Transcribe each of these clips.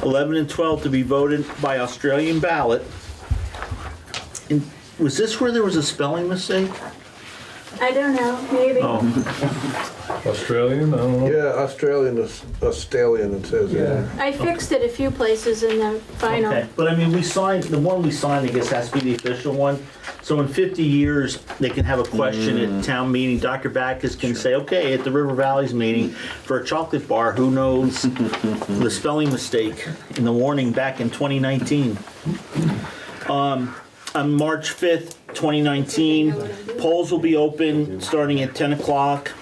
11 and 12 to be voted by Australian ballot. And was this where there was a spelling mistake? I don't know, maybe. Oh, Australian, I don't know. Yeah, Australian, Australian it says, yeah. I fixed it a few places in the final. okay. But I mean, we signed, the one we signed, I guess, has to be the official one. So in 50 years, they can have a question at town meeting. Dr. Backus can say, okay, at the River Valley's meeting for a chocolate bar, who knows the spelling mistake in the warning back in 2019. On March 5th, 2019, polls will be open starting at 10 o'clock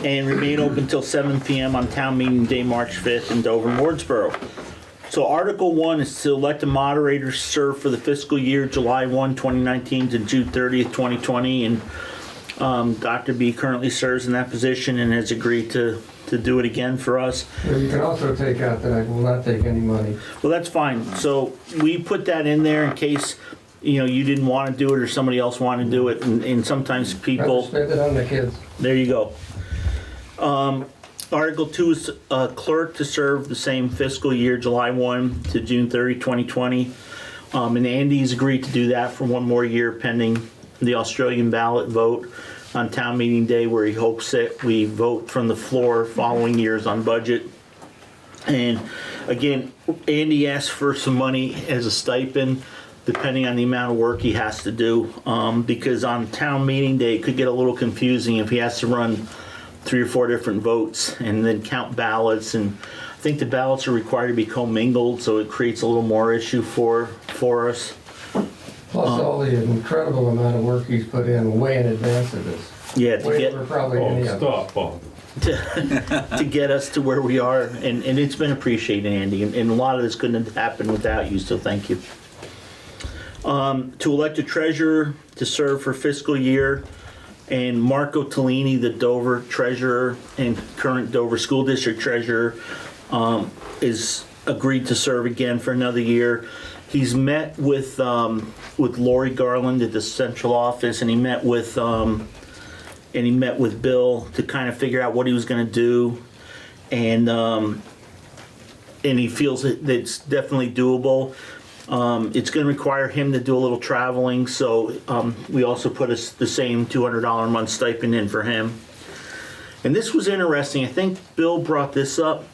and remain open till 7 p.m. on town meeting day, March 5th in Dover and Wardsboro. So Article 1 is to elect the moderators to serve for the fiscal year July 1, 2019 to June 30th, 2020. And Dr. B currently serves in that position and has agreed to do it again for us. Well, you can also take out that I will not take any money. Well, that's fine. So we put that in there in case, you didn't want to do it or somebody else wanted to do it. And sometimes people, Spend it on the kids. there you go. Article 2 is clerk to serve the same fiscal year, July 1 to June 30, 2020. And Andy's agreed to do that for one more year pending the Australian ballot vote on town meeting day, where he hopes that we vote from the floor following years on budget. And again, Andy asked for some money as a stipend, depending on the amount of work he has to do, because on town meeting day, it could get a little confusing if he has to run 3 or 4 different votes and then count ballots. And I think the ballots are required to be commingled, so it creates a little more issue for us. Plus all the incredible amount of work he's put in way in advance of this. Yeah, to Way get over probably any Oh, of us. stop, Bob. to get us to where we are, and it's been appreciated, Andy. And a lot of this couldn't have happened without you, so thank you. To elect a treasurer to serve for fiscal year, and Marco Tellini, the Dover treasurer and current Dover School District treasurer, is agreed to serve again for another year. He's met with Lori Garland at the central office, and he met with Bill to kind of figure out what he was going to do, and he feels that it's definitely doable. It's going to require him to do a little traveling, so we also put the same $200 a month stipend in for him. And this was interesting. I think Bill brought this up,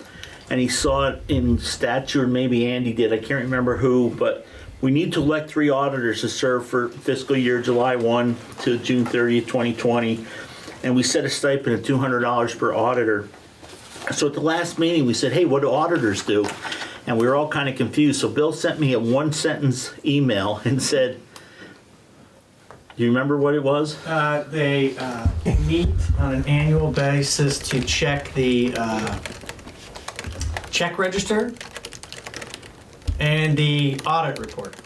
and he saw it in statute, or maybe Andy did. I can't remember who, but we need to elect 3 auditors to serve for fiscal year July 1 to June 30th, 2020. And we set a stipend of $200 per auditor. So at the last meeting, we said, hey, what do auditors do? And we were all kind of confused. So Bill sent me a 1-sentence email and said, do you remember what it was? They meet on an annual basis to check the check register and the audit report.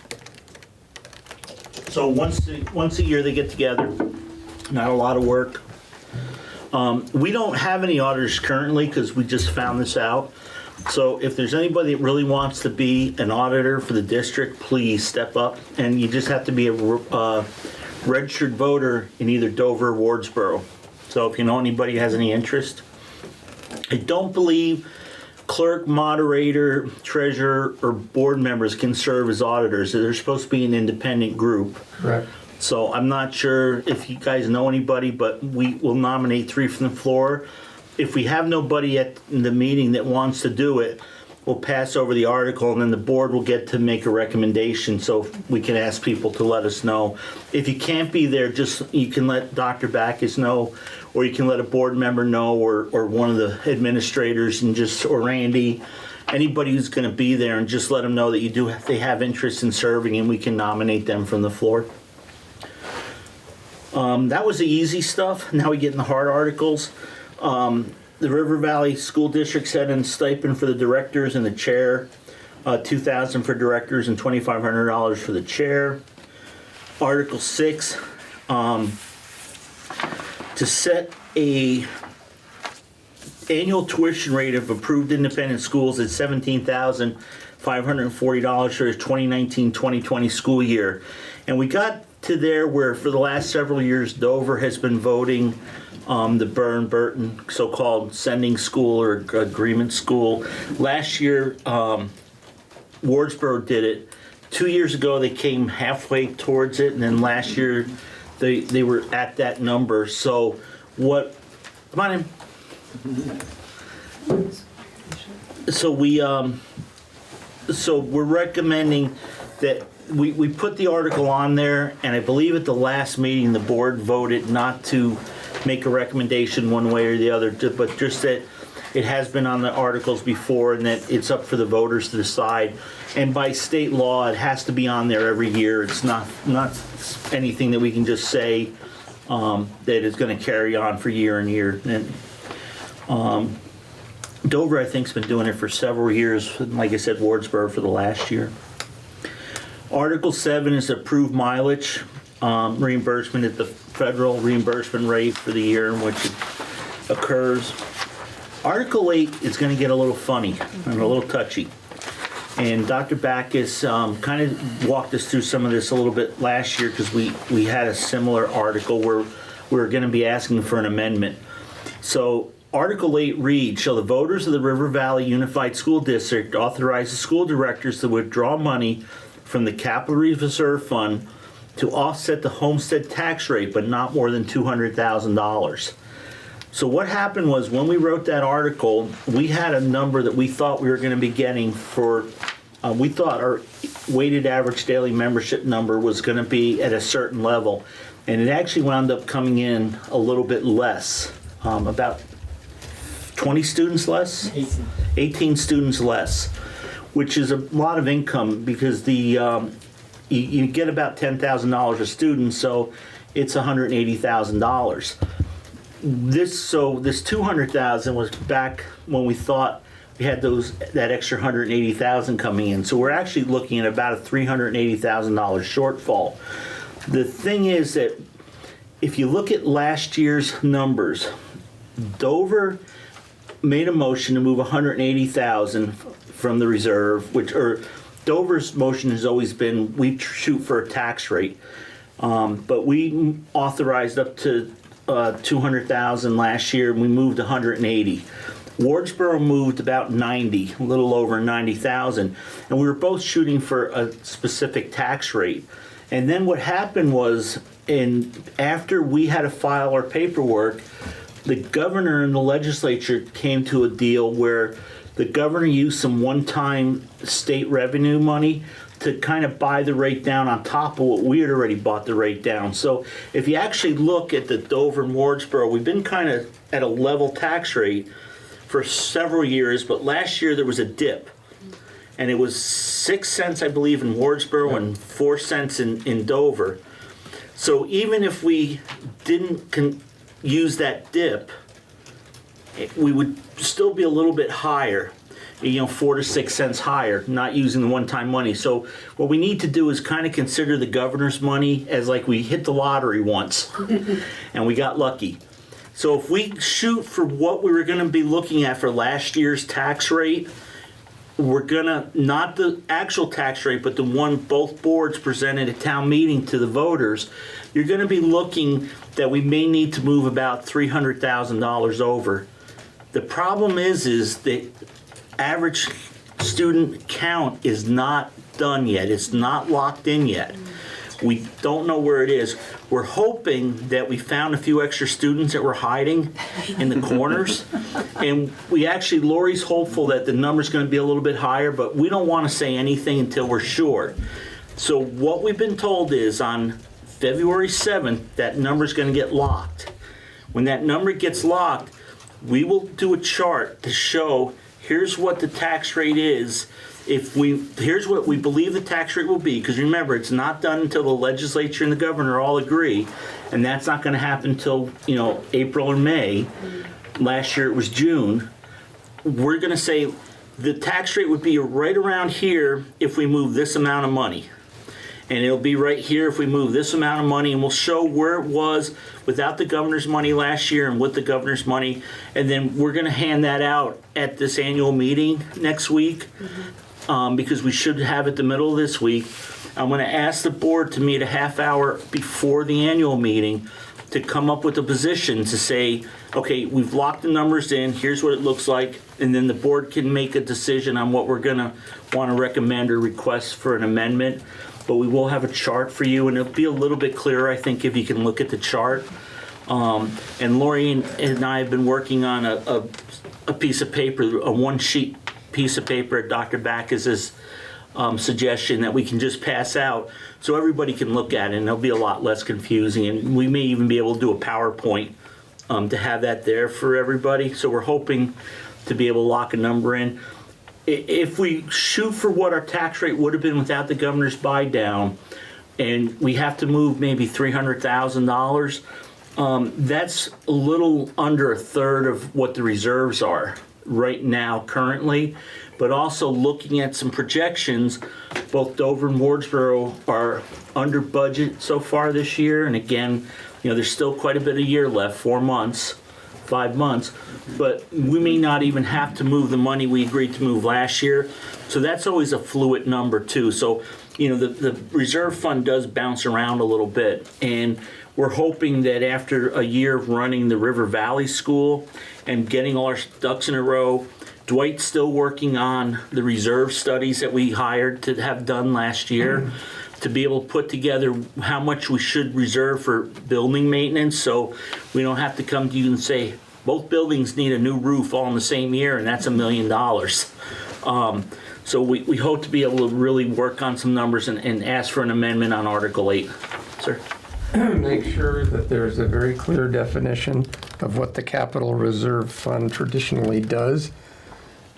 So once a year they get together, not a lot of work. We don't have any auditors currently because we just found this out. So if there's anybody that really wants to be an auditor for the district, please step up. And you just have to be a registered voter in either Dover or Wardsboro. So if you know anybody who has any interest. I don't believe clerk, moderator, treasurer, or board members can serve as auditors. They're supposed to be an independent group. Correct. So I'm not sure if you guys know anybody, but we will nominate 3 from the floor. If we have nobody at the meeting that wants to do it, we'll pass over the article, and then the board will get to make a recommendation, so we can ask people to let us know. If you can't be there, you can let Dr. Backus know, or you can let a board member know, or one of the administrators, or Randy, anybody who's going to be there, and just let them know that they have interest in serving, and we can nominate them from the floor. That was the easy stuff. Now we get in the hard articles. The River Valley School District set in stipend for the directors and the chair, $2,000 for directors and $2,500 for the chair. Article 6, to set a annual tuition rate of approved independent schools at $17,540 for the 2019-2020 school year. And we got to there where for the last several years Dover has been voting the Burton so-called sending school or agreement school. Last year, Wardsboro did it. 2 years ago, they came halfway towards it, and then last year, they were at that number. So what, come on in. So we're recommending that we put the article on there, and I believe at the last meeting, the board voted not to make a recommendation one way or the other, but just that it has been on the articles before and that it's up for the voters to decide. And by state law, it has to be on there every year. It's not anything that we can just say that is going to carry on for year and year. And Dover, I think, has been doing it for several years. Like I said, Wardsboro for the last year. Article 7 is approved mileage reimbursement at the federal reimbursement rate for the year in which it occurs. Article 8 is going to get a little funny and a little touchy. And Dr. Backus kind of walked us through some of this a little bit last year because we had a similar article where we were going to be asking for an amendment. So Article 8 reads, shall the voters of the River Valley Unified School District authorize the school directors to withdraw money from the Capital Reserve Fund to offset the homestead tax rate, but not more than $200,000. So what happened was when we wrote that article, we had a number that we thought we were going to be getting for, we thought our weighted average daily membership number was going to be at a certain level. And it actually wound up coming in a little bit less, about 20 students less? 18 students less, which is a lot of income because you get about $10,000 a student, so it's $180,000. This $200,000 was back when we thought we had that extra $180,000 coming in. So we're actually looking at about a $380,000 shortfall. The thing is that if you look at last year's numbers, Dover made a motion to move $180,000 from the reserve, Dover's motion has always been we shoot for a tax rate, but we authorized up to $200,000 last year, and we moved $180,000. Wardsboro moved about $90,000, a little over $90,000, and we were both shooting for a specific tax rate. And then what happened was, after we had to file our paperwork, the governor and the legislature came to a deal where the governor used some one-time state revenue money to kind of buy the rate down on top of what we had already bought the rate down. So if you actually look at the Dover and Wardsboro, we've been kind of at a level tax rate for several years, but last year there was a dip. And it was 6 cents, I believe, in Wardsboro and 4 cents in Dover. So even if we didn't use that dip, we would still be a little bit higher, 4 to 6 cents higher, not using the one-time money. So what we need to do is kind of consider the governor's money as like we hit the lottery once and we got lucky. So if we shoot for what we were going to be looking at for last year's tax rate, we're gonna, not the actual tax rate, but the one both boards presented at town meeting to the voters, you're gonna be looking that we may need to move about $300,000 over. The problem is that average student count is not done yet. It's not locked in yet. We don't know where it is. We're hoping that we found a few extra students that were hiding in the corners. And Lori's hopeful that the number's going to be a little bit higher, but we don't want to say anything until we're sure. So what we've been told is on February 7th, that number's going to get locked. When that number gets locked, we will do a chart to show here's what the tax rate is. Here's what we believe the tax rate will be, because remember, it's not done until the legislature and the governor all agree, and that's not going to happen until April or May. Last year it was June. We're going to say the tax rate would be right around here if we move this amount of money, and it'll be right here if we move this amount of money, and we'll show where it was without the governor's money last year and with the governor's money, and then we're going to hand that out at this annual meeting next week. Because we should have it the middle of this week. I'm going to ask the board to meet a half hour before the annual meeting to come up with a position to say, okay, we've locked the numbers in, here's what it looks like, and then the board can make a decision on what we're gonna wanna recommend or request for an amendment. But we will have a chart for you, and it'll be a little bit clearer, I think, if you can look at the chart. And Lori and I have been working on a piece of paper, a one-sheet piece of paper at Dr. Backus's suggestion that we can just pass out so everybody can look at it, and it'll be a lot less confusing. And we may even be able to do a PowerPoint to have that there for everybody. So we're hoping to be able to lock a number in. If we shoot for what our tax rate would have been without the governor's buy down, and we have to move maybe $300,000, that's a little under a third of what the reserves are right now currently. But also looking at some projections, both Dover and Wardsboro are under budget so far this year. And again, there's still quite a bit of year left, 5 months, but we may not even have to move the money we agreed to move last year. So that's always a fluid number too. So, the reserve fund does bounce around a little bit. And we're hoping that after a year of running the River Valley School and getting all our ducks in a row, Dwight's still working on the reserve studies that we hired to have done last year to be able to put together how much we should reserve for building maintenance, so we don't have to come to you and say, both buildings need a new roof all in the same year, and that's $1 million. So we hope to be able to really work on some numbers and ask for an amendment on Article 8. Sir? Make sure that there's a very clear definition of what the capital reserve fund traditionally does.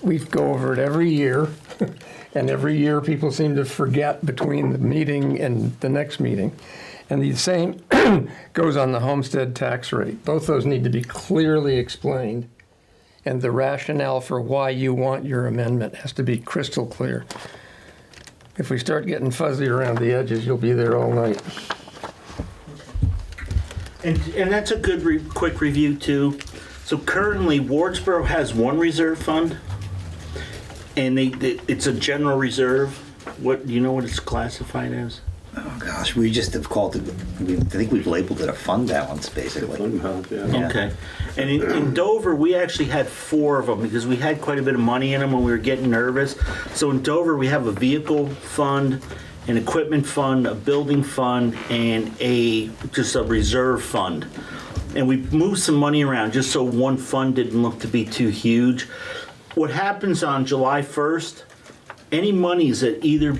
We go over it every year, and every year people seem to forget between the meeting and the next meeting. And the same goes on the homestead tax rate. Both those need to be clearly explained, and the rationale for why you want your amendment has to be crystal clear. If we start getting fuzzy around the edges, you'll be there all night. And that's a good quick review too. So currently, Wardsboro has one reserve fund, and it's a general reserve. What do you know what it's classified as? Oh gosh, we just have called it. I think we've labeled it a fund balance, basically. Fund balance, yeah. Yeah. Okay. And in Dover, we actually had 4 of them because we had quite a bit of money in them when we were getting nervous. So in Dover, we have a vehicle fund, an equipment fund, a building fund, and just a reserve fund. And we moved some money around just so one fund didn't look to be too huge. What happens on July 1st, any monies that either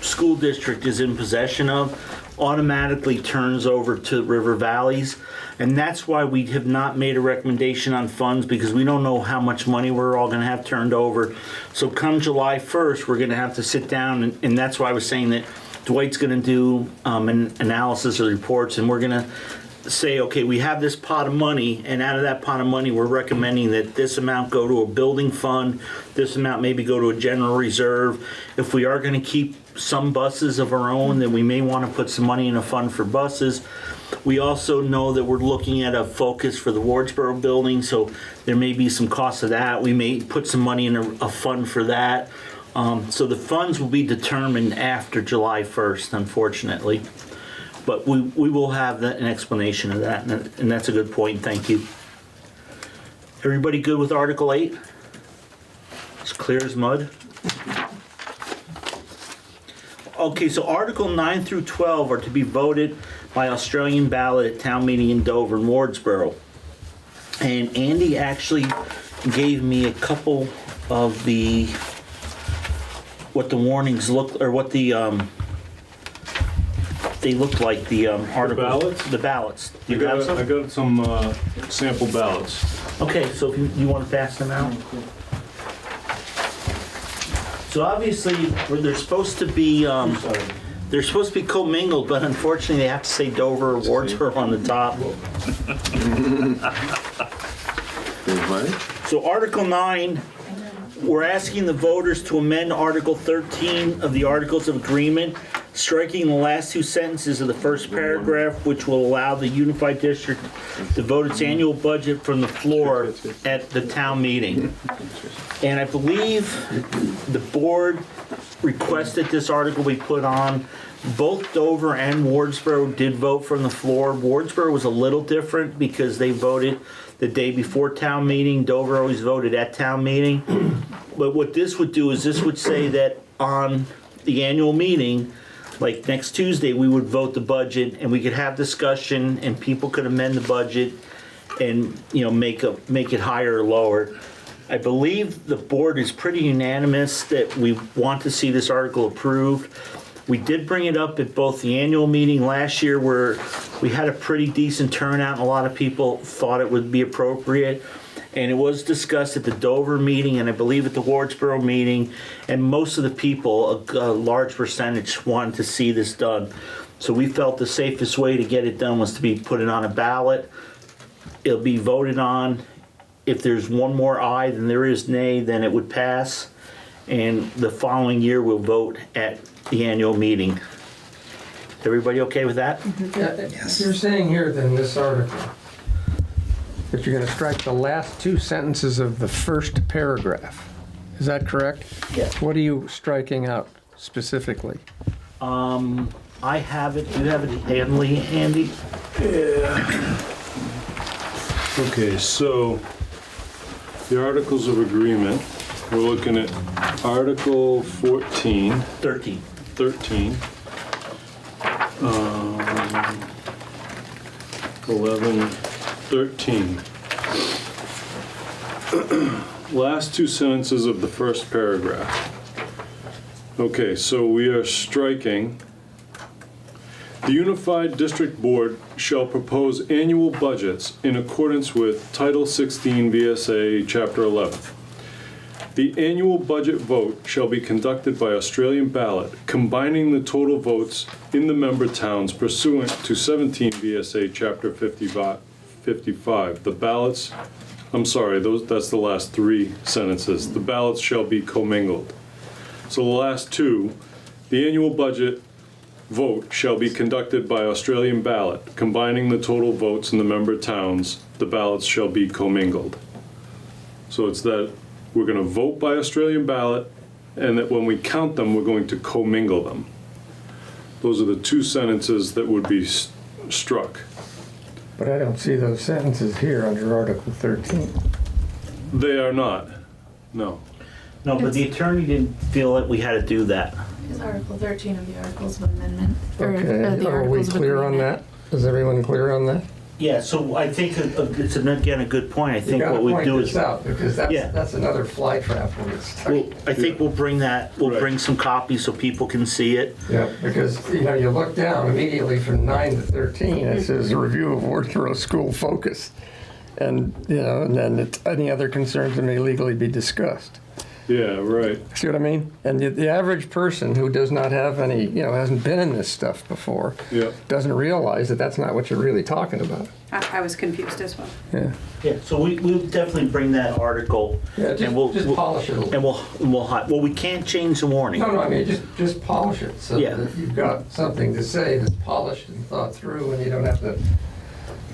school district is in possession of automatically turns over to River Valleys. And that's why we have not made a recommendation on funds, because we don't know how much money we're all going to have turned over. So come July 1st, we're going to have to sit down, and that's why I was saying that Dwight's going to do an analysis of the reports, and we're going to say, okay, we have this pot of money, and out of that pot of money, we're recommending that this amount go to a building fund, this amount maybe go to a general reserve. If we are going to keep some buses of our own, then we may want to put some money in a fund for buses. We also know that we're looking at a focus for the Wardsboro building, so there may be some cost of that. We may put some money in a fund for that. So the funds will be determined after July 1st, unfortunately. But we will have an explanation of that, and that's a good point. Thank you. Everybody good with Article 8? It's clear as mud. Okay, so Article 9 through 12 are to be voted by Australian ballot at town meeting in Dover and Wardsboro. And Andy actually gave me a couple of what the warnings look, or what the they look like, the article. ballots? The ballots. Do you have some? I got some sample ballots. Okay, so if you want to pass them out. So obviously, they're supposed to be commingled, but unfortunately, they have to say Dover or Wardsboro on the top. So Article 9, we're asking the voters to amend Article 13 of the Articles of Agreement, striking the last 2 sentences of the first paragraph, which will allow the Unified District to vote its annual budget from the floor at the town meeting. And I believe the board requested this article be put on both Dover and Wardsboro did vote from the floor. Wardsboro was a little different because they voted the day before town meeting. Dover always voted at town meeting. But what this would do is this would say that on the annual meeting, like next Tuesday, we would vote the budget and we could have discussion and people could amend the budget and, you know, make it higher or lower. I believe the board is pretty unanimous that we want to see this article approved. We did bring it up at both the annual meeting last year where we had a pretty decent turnout and a lot of people thought it would be appropriate. And it was discussed at the Dover meeting and I believe at the Wardsboro meeting. And most of the people, a large percentage, wanted to see this done. So we felt the safest way to get it done was to be put it on a ballot. It'll be voted on. If there's one more aye than there is nay, then it would pass. And the following year we'll vote at the annual meeting. Everybody okay with that? Yes. You're saying here then this article that you're going to strike the last two sentences of the first paragraph. Is that correct? Yes. What are you striking out specifically? I have it. Do you have it handy? Okay, so the Articles of Agreement, we're looking at Article 14, 13. 13, 11, 13. Last two sentences of the first paragraph. Okay, so we are striking, the Unified District Board shall propose annual budgets in accordance with Title 16 VSA Chapter 11. The annual budget vote shall be conducted by Australian ballot, combining the total votes in the member towns pursuant to 17 VSA Chapter 55. The ballots, I'm sorry, that's the last three sentences. The ballots shall be commingled. So the last two, the annual budget vote shall be conducted by Australian ballot, combining the total votes in the member towns. The ballots shall be commingled. So it's that we're going to vote by Australian ballot, and that when we count them, we're going to commingle them. Those are the two sentences that would be struck. But I don't see those sentences here under Article 13. They are not. No. No, but the attorney didn't feel that we had to do that. Is Article 13 of the Articles of Amendment? Or, Okay, the are we Articles of clear on Agreement. that? Is everyone clear on that? Yeah, so I think it's again a good point. I You think gotta what we point do this is, out, because Yeah. that's another fly trap when it's stuck. I think we'll bring Right. bring some copies so people can see it. Yeah, because, you know, you look down immediately from 9 to 13, it says a review of Wardsboro school focus. And, you know, and then it's any other concerns that may legally be discussed. Yeah, right. See what I mean? And the average person who does not have any, you know, hasn't been in this stuff before, Yeah. doesn't realize that that's not what you're really talking about. I was confused as well. Yeah. Yeah, so we'll definitely bring that article. Yeah, and we'll just polish it a little. And well, we can't change the warning. No, I mean, just polish it so Yeah. that you've got something to say that's polished and thought through, and you don't have to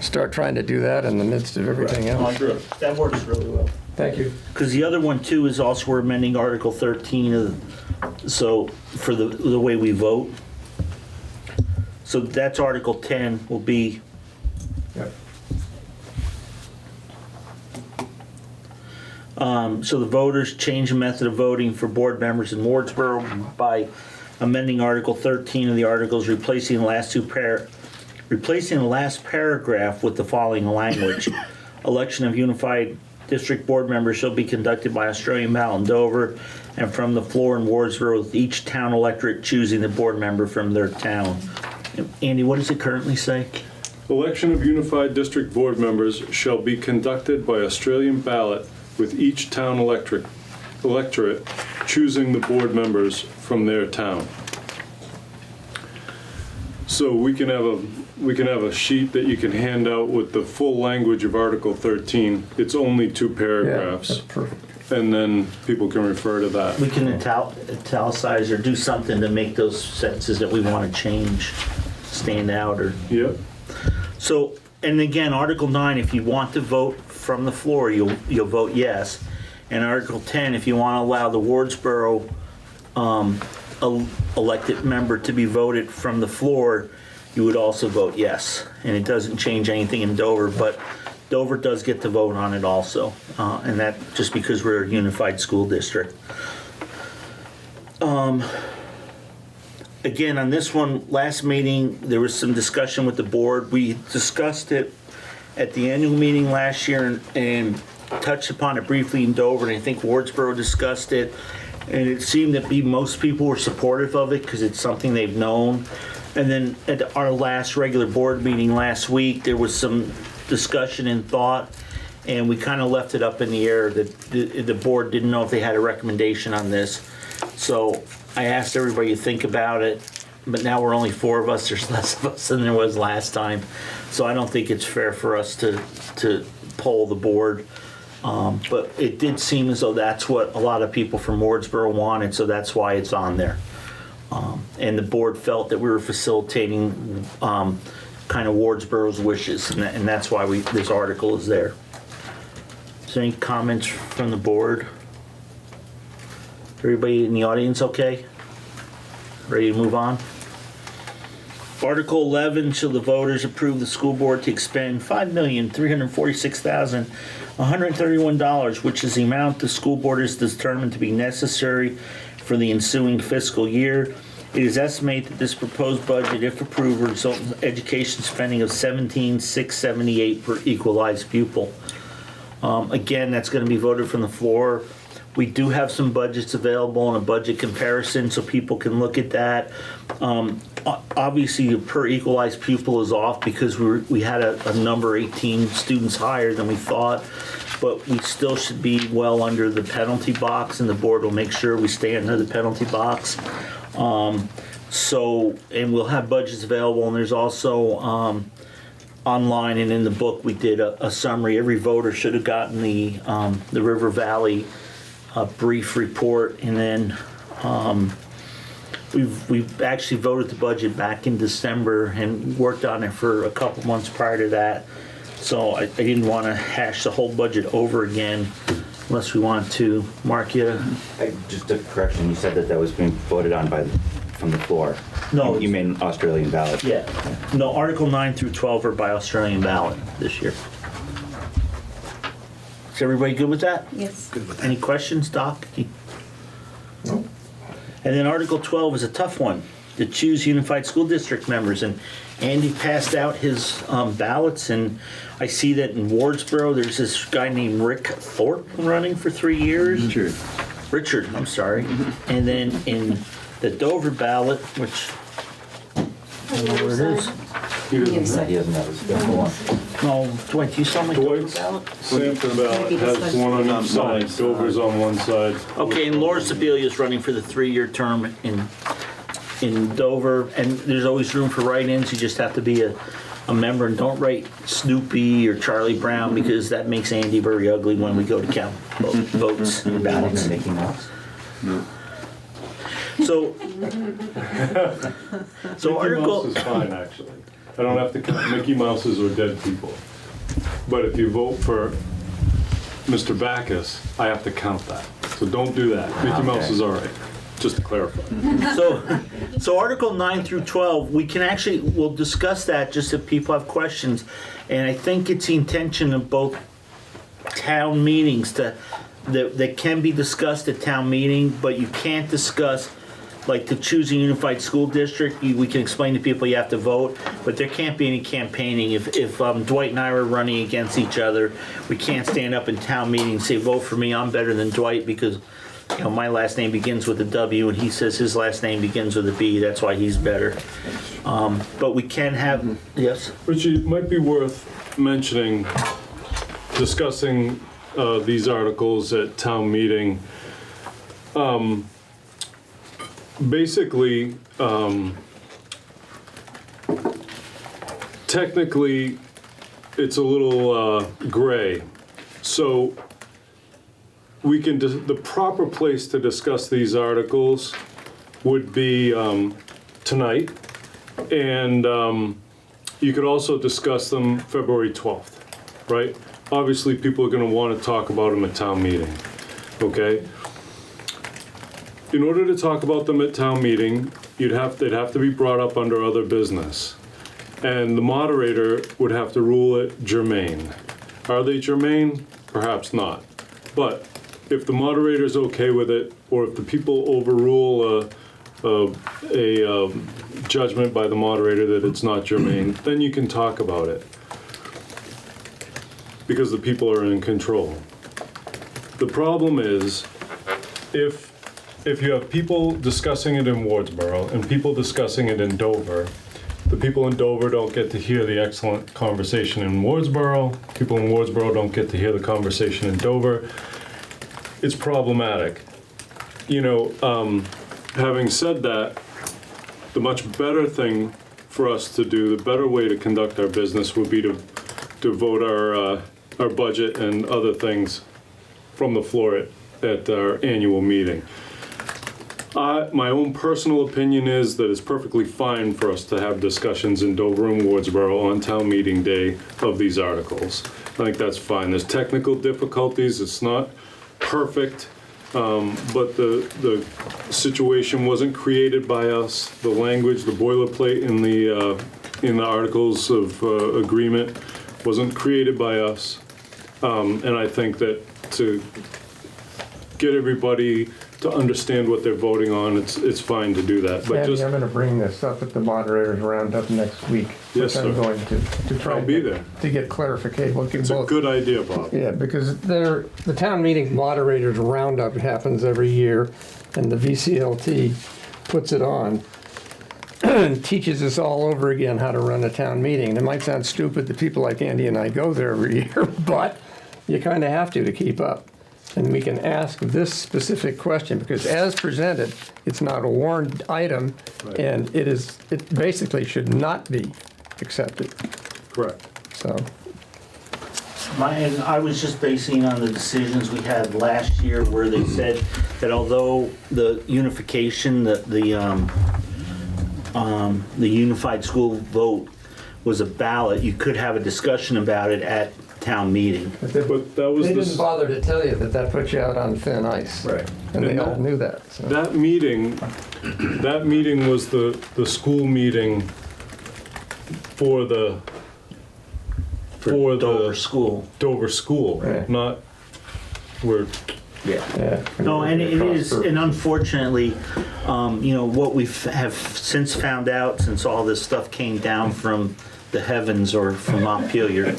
start trying to do that in the midst of everything else. Sure. That works really well. Thank you. Because the other one too is also we're amending Article 13, so for the way we vote. So that's Article 10 will be, Yep. so the voters change the method of voting for board members in Wardsboro by amending Article 13 of the Articles, replacing the last paragraph with the following language. Election of Unified District Board members shall be conducted by Australian ballot in Dover and from the floor in Wardsboro, with each town electorate choosing the board member from their town. Andy, what does it currently say? Election of Unified District Board members shall be conducted by Australian ballot, with each town electorate choosing the board members from their town. So we can have a sheet that you can hand out with the full language of Article 13. It's only two Yeah, paragraphs, that's perfect. and then people can refer to that. We can italicize or do something to make those sentences that we want to change stand out or. Yep. So, and again, Article 9, if you want to vote from the floor, you'll vote yes. And Article 10, if you want to allow the Wardsboro elected member to be voted from the floor, you would also vote yes. And it doesn't change anything in Dover, but Dover does get to vote on it also. And that just because we're a unified school district. Again, on this one, last meeting, there was some discussion with the board. We discussed it at the annual meeting last year and touched upon it briefly in Dover, and I think Wardsboro discussed it. And it seemed that most people were supportive of it because it's something they've known. And then at our last regular board meeting last week, there was some discussion and thought, and we kind of left it up in the air that the board didn't know if they had a recommendation on this. So I asked everybody to think about it, but now we're only 4 of us. There's less of us than there was last time. So I don't think it's fair for us to poll the board. But it did seem as though that's what a lot of people from Wardsboro wanted, so that's why it's on there. And the board felt that we were facilitating kind of Wardsboro's wishes, and that's why this article is there. Is there any comments from the board? Everybody in the audience okay? Ready to move on? Article 11, shall the voters approve the school board to expend $5,346,131, which is the amount the school board is determined to be necessary for the ensuing fiscal year. It is estimated that this proposed budget, if approved, will result in education spending of $17,678 per equalized pupil. Again, that's going to be voted from the floor. We do have some budgets available in a budget comparison, so people can look at that. Obviously, per equalized pupil is off because we had a number 18 students higher than we thought, but we still should be well under the penalty box, and the board will make sure we stay under the penalty box. And we'll have budgets available, and there's also online and in the book we did a summary. Every voter should have gotten the River Valley brief report, and then we've actually voted the budget back in December and worked on it for a couple months prior to that. So I didn't want to hash the whole budget over again unless we want to. Mark, you? Just a correction, you said that was being voted on from the floor. No. You mean Australian ballot? Yeah. No, Article 9 through 12 are by Australian ballot this year. Is everybody good with that? Yes. Any questions, Doc? No. And then Article 12 is a tough one, to choose unified school district members. And Andy passed out his ballots, and I see that in Wardsboro, there's this guy named Rick Thorpe running for 3 years. Richard, I'm sorry. And then in the Dover ballot, which, I don't know where it is. He doesn't have his one. No, Dwight, do you saw my Dover Dwight's ballot? Sampson ballot has one on each side, Dover's on one side. Okay, and Laura Sebelia is running for the 3-year term in Dover, and there's always room for write-ins. You just have to be a member, and don't write Snoopy or Charlie Brown because that makes Andy very ugly when we go to count votes and ballots. Mickey Mouse? So Mickey Article. Mouse is fine, actually. I don't have to count Mickey Mouses or dead people. But if you vote for Mr. Backus, I have to count that. So don't do that. Mickey Mouse is all right, just to clarify. So Article 9 through 12, we'll discuss that just if people have questions. And I think it's the intention of both town meetings that can be discussed at town meeting, but you can't discuss, like to choose a unified school district, we can explain to people you have to vote, but there can't be any campaigning. If Dwight and I were running against each other, we can't stand up in town meeting and say, vote for me, I'm better than Dwight because my last name begins with a W and he says his last name begins with a B, that's why he's better. But we can have, yes? Richie, it might be worth mentioning, discussing these articles at town meeting. Basically, technically, it's a little gray. So we can, the proper place to discuss these articles would be tonight. And you could also discuss them February 12th, right? Obviously, people are going to want to talk about them at town meeting, okay? in order to talk about them at town meeting, they'd have to be brought up under other business. And the moderator would have to rule it germane. Are they germane? Perhaps not. But if the moderator's okay with it, or if the people overrule a judgment by the moderator that it's not germane, then you can talk about it. Because the people are in control. The problem is, if you have people discussing it in Wardsboro and people discussing it in Dover, the people in Dover don't get to hear the excellent conversation in Wardsboro. People in Wardsboro don't get to hear the conversation in Dover. It's problematic. You know, having said that, the much better thing for us to do, the better way to conduct our business would be to vote our budget and other things from the floor at our annual meeting. My own personal opinion is that it's perfectly fine for us to have discussions in Dover and Wardsboro on town meeting day of these articles. I think that's fine. There's technical difficulties. It's not perfect, but the situation wasn't created by us. The language, the boilerplate in the articles of agreement wasn't created by us. And I think that to get everybody to understand what they're voting on, it's fine to do that. But Andy, just, I'm going to bring this up at the moderators roundup next week. Yes, which I'm sir. going to try I'll be there. to get clarification. We'll get It's a both. good idea, Bob. Yeah, because the town meeting moderators roundup happens every year, and the VCLT puts it on and teaches us all over again how to run a town meeting. It might sound stupid that people like Andy and I go there every year, but you kind of have to keep up. And we can ask this specific question, because as presented, it's not a warned item, Right. and it basically should not be accepted, Correct. so. And I was just basing on the decisions we had last year where they said that although the unification, the unified school vote was a ballot, you could have a discussion about it at town meeting. But that was They the... didn't bother to tell you that puts you out on thin ice. Right. And they And all knew that, so. That meeting was the school meeting for the Dover school. Dover school, Right. not where. Yeah. No, and it is, and unfortunately, you know, what we have since found out, since all this stuff came down from the heavens or from Montpelier,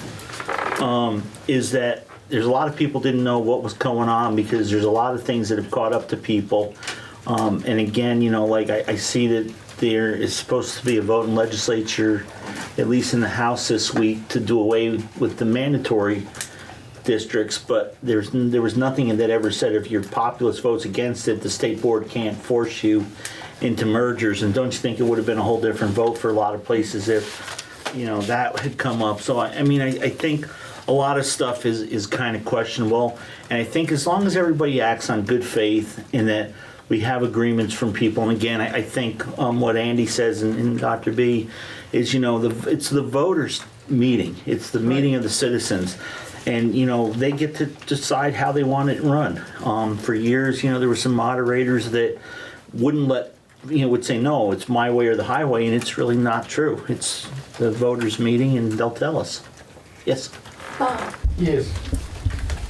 is that there's a lot of people didn't know what was going on, because there's a lot of things that have caught up to people. And again, you know, like I see that there is supposed to be a vote in legislature, at least in the House this week, to do away with the mandatory districts, but there was nothing that ever said if your populace votes against it, the state board can't force you into mergers. And don't you think it would have been a whole different vote for a lot of places if, you know, that had come up? So I mean, I think a lot of stuff is kind of questionable, and I think as long as everybody acts on good faith in that we have agreements from people, and again, I think what Andy says and Dr. B is, you know, it's the voters' meeting. It's the meeting of the citizens. And, you know, they get to decide how they want it run. For years, you know, there were some moderators that wouldn't would say, no, it's my way or the highway, and it's really not true. It's the voters' meeting, and they'll tell us. Yes? Bob, Yes.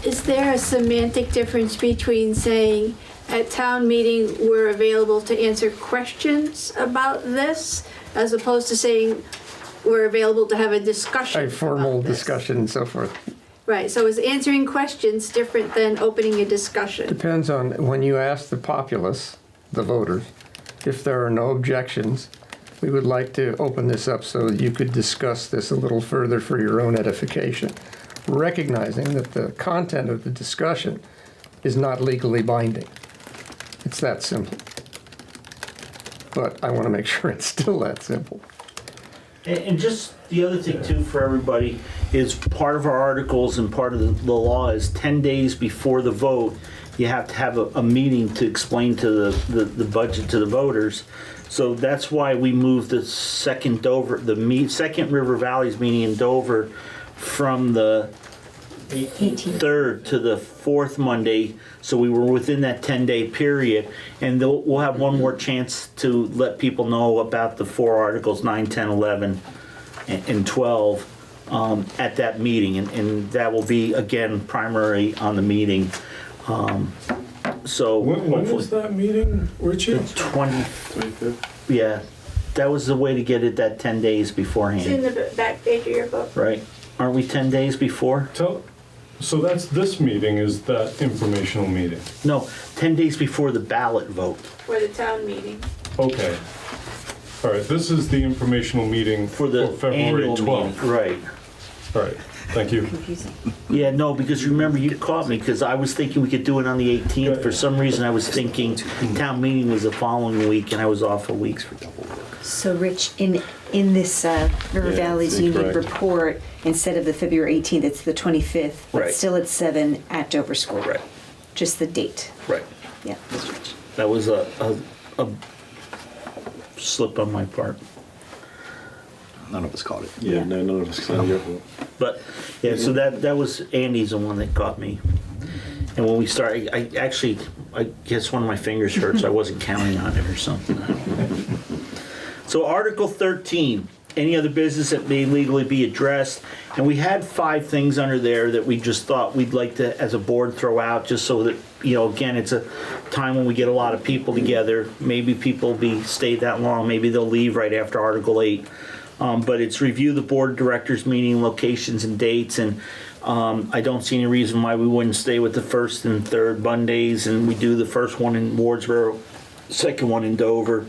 is there a semantic difference between saying at town meeting we're available to answer questions about this, as opposed to saying we're available to have a discussion A formal about this? discussion and so forth. Right, so is answering questions different than opening a discussion? Depends on when you ask the populace, the voters, if there are no objections, we would like to open this up so that you could discuss this a little further for your own edification, recognizing that the content of the discussion is not legally binding. It's that simple. But I want to make sure it's still that simple. And just the other thing too for everybody is part of our articles and part of the law is 10 days before the vote, you have to have a meeting to explain to the budget to the voters. So that's why we moved the second River Valley's meeting in Dover from the 3rd to the 4th Monday, so we were within that 10-day period. And we'll have one more chance to let people know about the 4 articles, 9, 10, 11, and 12, at that meeting. And that will be, again, primary on the meeting. So When hopefully is that meeting, Richie? 20, 25th? yeah, that was the way to get it that 10 days It's in beforehand, the back page of your book. right? Aren't we 10 days before? So that's this meeting, is that informational meeting? No, 10 days before the ballot vote. For the town meeting. Okay. All right, this is the informational meeting For the February annual 12th. meeting, right. All right, thank you. Yeah, no, because remember, you caught me, because I was thinking we could do it on the 18th. For some reason, I was thinking town meeting was the following week, and I was off a week. So Rich, in this River Yeah, Valley's that's unique incorrect. report, instead of the February 18th, it's the 25th, Right. but still at 7 at Dover School. Right. Just the date. Right. Yeah, Mr. Rich. That was a slip on my part. None of us caught it. Yeah. No, none of us signed your vote. But, yeah, so that was Andy's the one that got me. And when we started, I guess one of my fingers hurt, so I wasn't counting on it or something. So Article 13, any other business that may legally be addressed. And we had 5 things under there that we just thought we'd like to, as a board, throw out, just so that, again, it's a time when we get a lot of people together. Maybe people stay that long, maybe they'll leave right after Article 8. But it's review the board of directors meeting locations and dates, and I don't see any reason why we wouldn't stay with the 1st and 3rd Mondays, and we do the first one in Wardsboro, second one in Dover.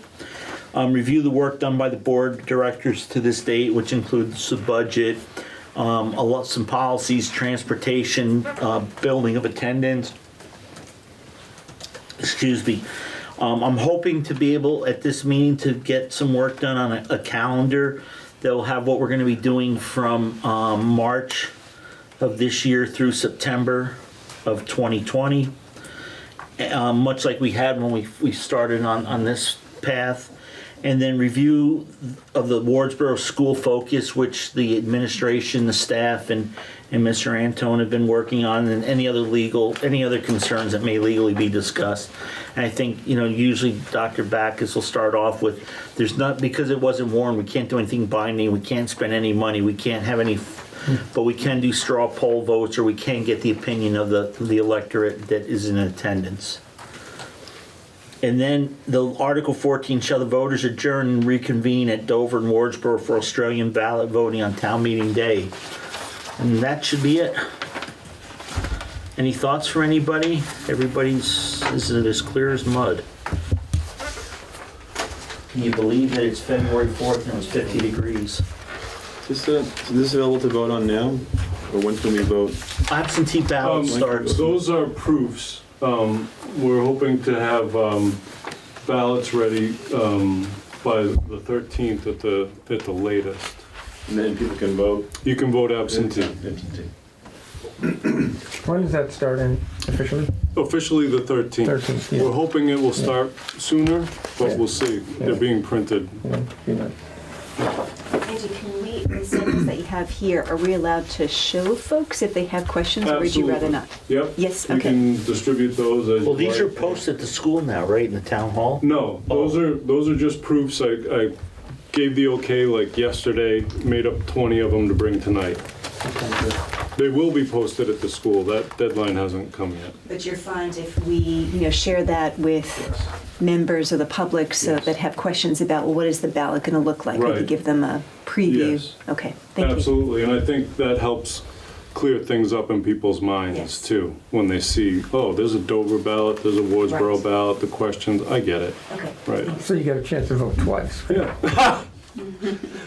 Review the work done by the board directors to this date, which includes the budget, some policies, transportation, building of attendance. Excuse me. I'm hoping to be able at this meeting to get some work done on a calendar that will have what we're going to be doing from March of this year through September of 2020. Much like we had when we started on this path. And then review of the Wardsboro School Focus, which the administration, the staff, and Mr. Antone have been working on, and any other concerns that may legally be discussed. And I think, usually Dr. Backus will start off with, because it wasn't warned, we can't do anything binding, we can't spend any money, we can't have any, but we can do straw poll votes, or we can get the opinion of the electorate that is in attendance. And then the Article 14, shall the voters adjourn and reconvene at Dover and Wardsboro for Australian ballot voting on town meeting day. And that should be it. Any thoughts for anybody? Is it as clear as mud? Can you believe that it's February 4th and it was 50 degrees? Is this available to vote on now? Or when can we vote? Absentee ballot starts. Those are proofs. We're hoping to have ballots ready by the 13th at the latest. And then people can vote? You can vote absentee. When does that start in officially? Officially the 13th. 13th, yeah. We're hoping it will start sooner, but Yeah. we'll see. They're being printed. Angie, can we, the samples that you have here, are we allowed to show folks if they have questions, or would you rather not? Yep. Yes, You okay. can distribute those as Well, these you are like. posted at the school now, right, in the town hall? No, those are just proofs. I gave the okay like yesterday, made up 20 of them to bring tonight. They will be posted at the school. That deadline hasn't come yet. But you're fine if we, share that with members of the public that have questions about, well, what is the ballot going to look like? Right. Maybe give them a preview. Yes. Okay, thank you. Absolutely, and I think that helps clear things up in people's minds Yes. too. When they see, oh, there's a Dover ballot, there's a Wardsboro Right. ballot, the questions, I get it. Okay. Right. So you get a chance to vote twice. Yeah.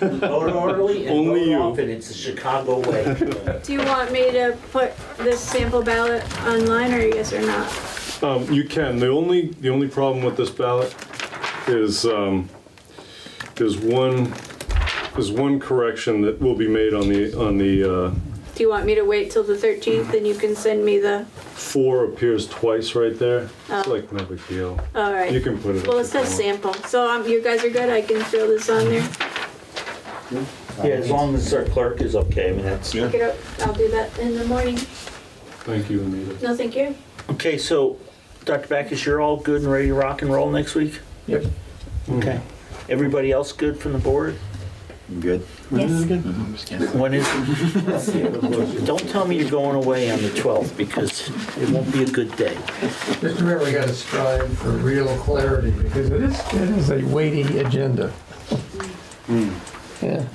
Vote orderly and Only vote you. often. It's the Chicago way. Do you want me to put this sample ballot online, or yes or not? You can. The only problem with this ballot is one correction that will be made on the Do you want me to wait till the 13th and you can send me the, 4 appears twice right there. It's Oh. like no big deal. all right. You can put it. Well, it if you says want. sample, so you guys are good, I can throw this on there? Yeah, as long as our clerk is okay, I mean, that's. Pick it up. I'll do that in the morning. Thank you, Anita. No, thank you. Okay, so, Dr. Backus, you're all good and ready to rock and roll next week? Yep. Okay. Everybody else good from the board? Good. Yes. When is, don't tell me you're going away on the 12th, because it won't be a good day. Just remember, we gotta strive for real clarity, because it is a weighty agenda. Yeah.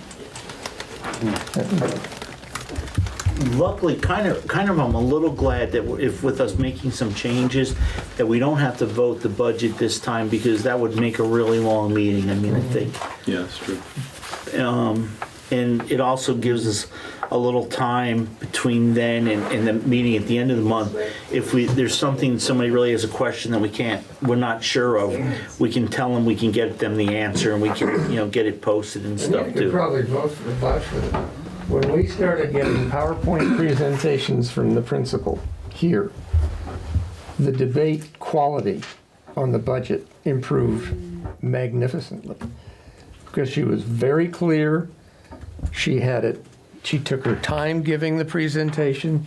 Luckily, kind of, I'm a little glad that if with us making some changes, that we don't have to vote the budget this time, because that would make a really long meeting, I mean, I think. Yeah, that's true. And it also gives us a little time between then and the meeting at the end of the month. If there's something, somebody really has a question that we're not sure of, we can tell them, we can get them the answer, and we can, get it posted and And stuff you could too. probably vouch for that. When we started getting PowerPoint presentations from the principal here, the debate quality on the budget improved magnificently. Because she was very clear, she took her time giving the presentation,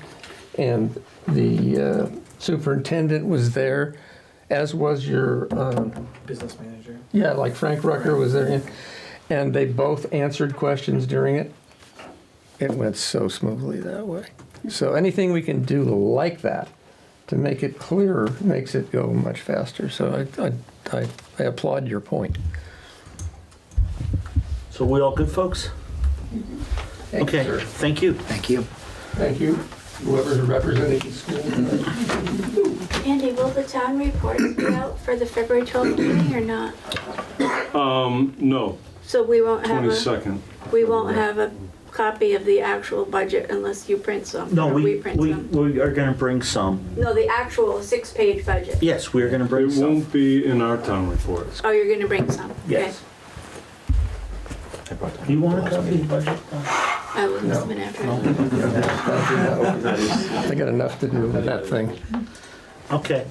and the superintendent was there, as was your, Business manager. yeah, like Frank Rucker was there, and they both answered questions during it. It went so smoothly that way. So anything we can do like that to make it clearer makes it go much faster. So I applaud your point. So we all good, folks? Thank you, Okay, sir. thank you. Thank you. Thank you, whoever's representing the school. Andy, will the town reports be out for the February 12th meeting or not? No, So we won't have 22nd. a copy of the actual budget unless you print some. No, or we print some. are gonna bring some. No, the actual 6-page budget. Yes, we're gonna bring It some. won't be in our town reports. Oh, you're gonna bring some? Yes. Do you want a copy of the budget? Okay. I will must have been after. I got enough to do with that thing. Okay.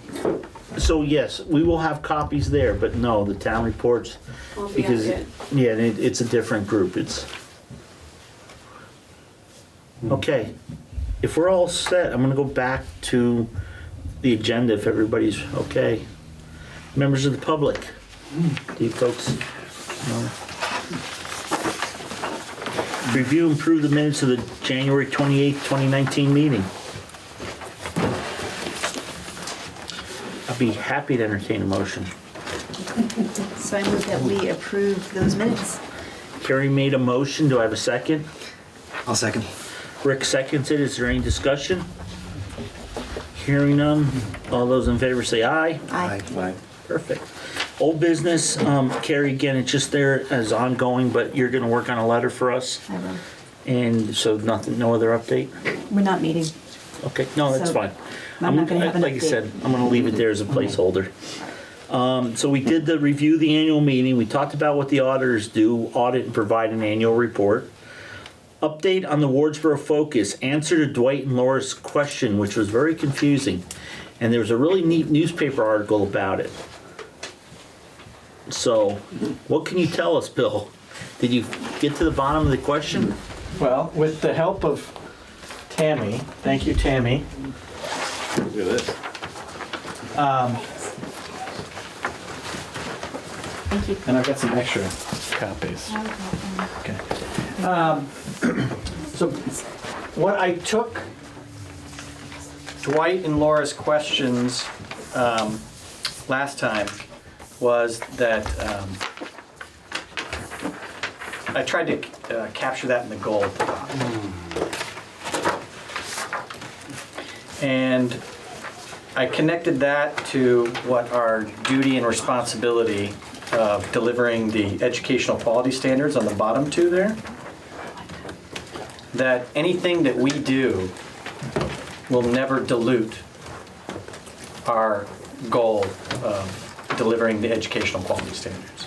So yes, we will have copies there, but no, the town reports, Won't be out because, yet. yeah, it's a different group, Okay, if we're all set, I'm gonna go back to the agenda if everybody's okay. Members of the public, do you folks know? Review and approve the minutes of the January 28th, 2019 meeting. I'd be happy to entertain a motion. So I move that we approve those minutes. Carrie made a motion, do I have a second? I'll second. Rick seconds it, is there any discussion? Hearing none, all those in favor say aye. Aye. Aye. Perfect. Old business, Carrie, again, it's just there as ongoing, but you're gonna work on a letter for us, I will. and so nothing, no other update? We're not meeting. Okay, no, that's So, fine. I'm not gonna have an Like I update. said, I'm gonna leave it there as a placeholder. So we did the review the annual meeting, we talked about what the auditors do, audit and provide an annual report. Update on the Wardsboro focus, answer to Dwight and Laura's question, which was very confusing. And there was a really neat newspaper article about it. So, what can you tell us, Bill? Did you get to the bottom of the question? Well, with the help of Tammy, thank you, Tammy. Look at this. Thank you. And I've got some extra copies. Okay. So what I took Dwight and Laura's questions last time was that I tried to capture that in the gold. And I connected that to what our duty and responsibility of delivering the educational quality standards on the bottom two there. That anything that we do will never dilute our goal of delivering the educational quality standards.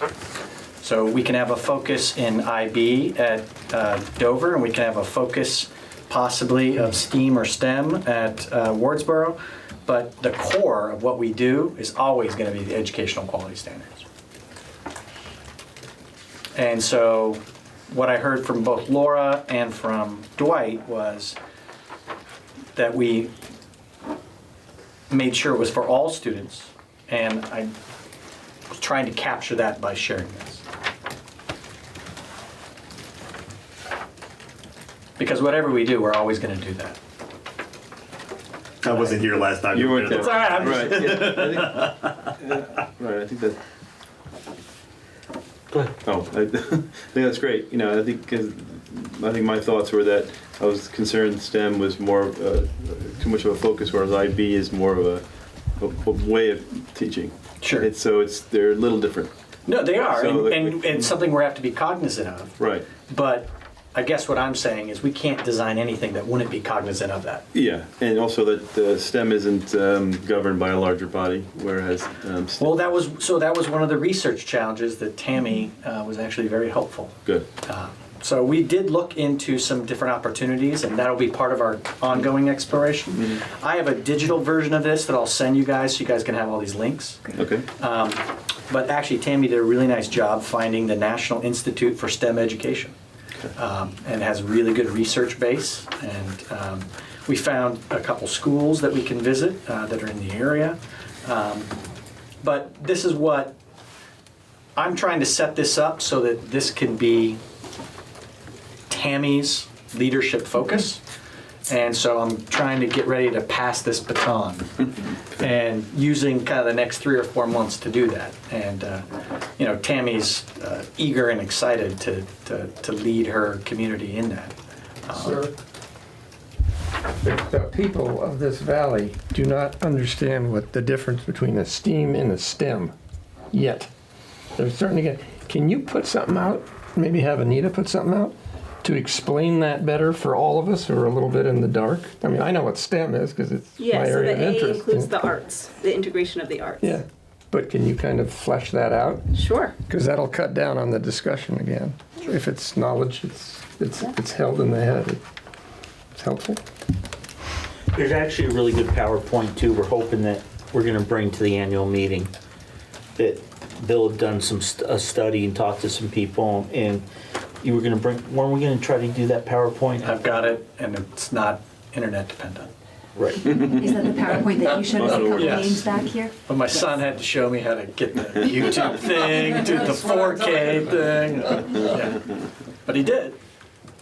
So we can have a focus in IB at Dover, and we can have a focus possibly of STEAM or STEM at Wardsboro, but the core of what we do is always going to be the educational quality standards. And so what I heard from both Laura and from Dwight was that we made sure it was for all students, and I was trying to capture that by sharing this. Because whatever we do, we're always going to do that. I wasn't here last time. You weren't there. It's all right, I'm Right, just- yeah, right, I think that. Go ahead. Oh, I think that's great. You know, I think my thoughts were that I was concerned STEM was more too much of a focus, whereas IB is more of a way of teaching. Sure. They're a little different. No, they are, So, and it's something we have to be cognizant of. Right. But I guess what I'm saying is we can't design anything that wouldn't be cognizant of that. Yeah, and also that STEM isn't governed by a larger body, whereas Well, that was one of the research challenges that Tammy was actually very helpful. good. So we did look into some different opportunities, and that'll be part of our ongoing exploration. I have a digital version of this that I'll send you guys so you guys can have all these links. Okay. But actually, Tammy did a really nice job finding the National Institute for STEM Education. And has a really good research base. And we found a couple schools that we can visit that are in the area. But this is what, I'm trying to set this up so that this can be Tammy's leadership focus. And so I'm trying to get ready to pass this baton and using kind of the next 3 or 4 months to do that. And, you know, Tammy's eager and excited to lead her community in that. Sir, the people of this valley do not understand what the difference between a STEAM and a STEM yet. They're starting to get, can you put something out, maybe have Anita put something out to explain that better for all of us who are a little bit in the dark? I mean, I know what STEM is because it's my Yeah, so area the of A interest. includes the arts, the integration of the arts. Yeah, but can you kind of flesh that out? Sure. Because that'll cut down on the discussion again. If it's knowledge, it's held in the head. It's helpful. There's actually a really good PowerPoint too. We're hoping that we're going to bring to the annual meeting. That Bill had done a study and talked to some people, and you were going to bring. Weren't we going to try to do that PowerPoint? I've got it, and it's not internet dependent. Right. Is that the PowerPoint that you showed us a couple Yes. meetings back here? But my son had to show me how to get the YouTube thing, do the 4K thing. Yeah. But he did.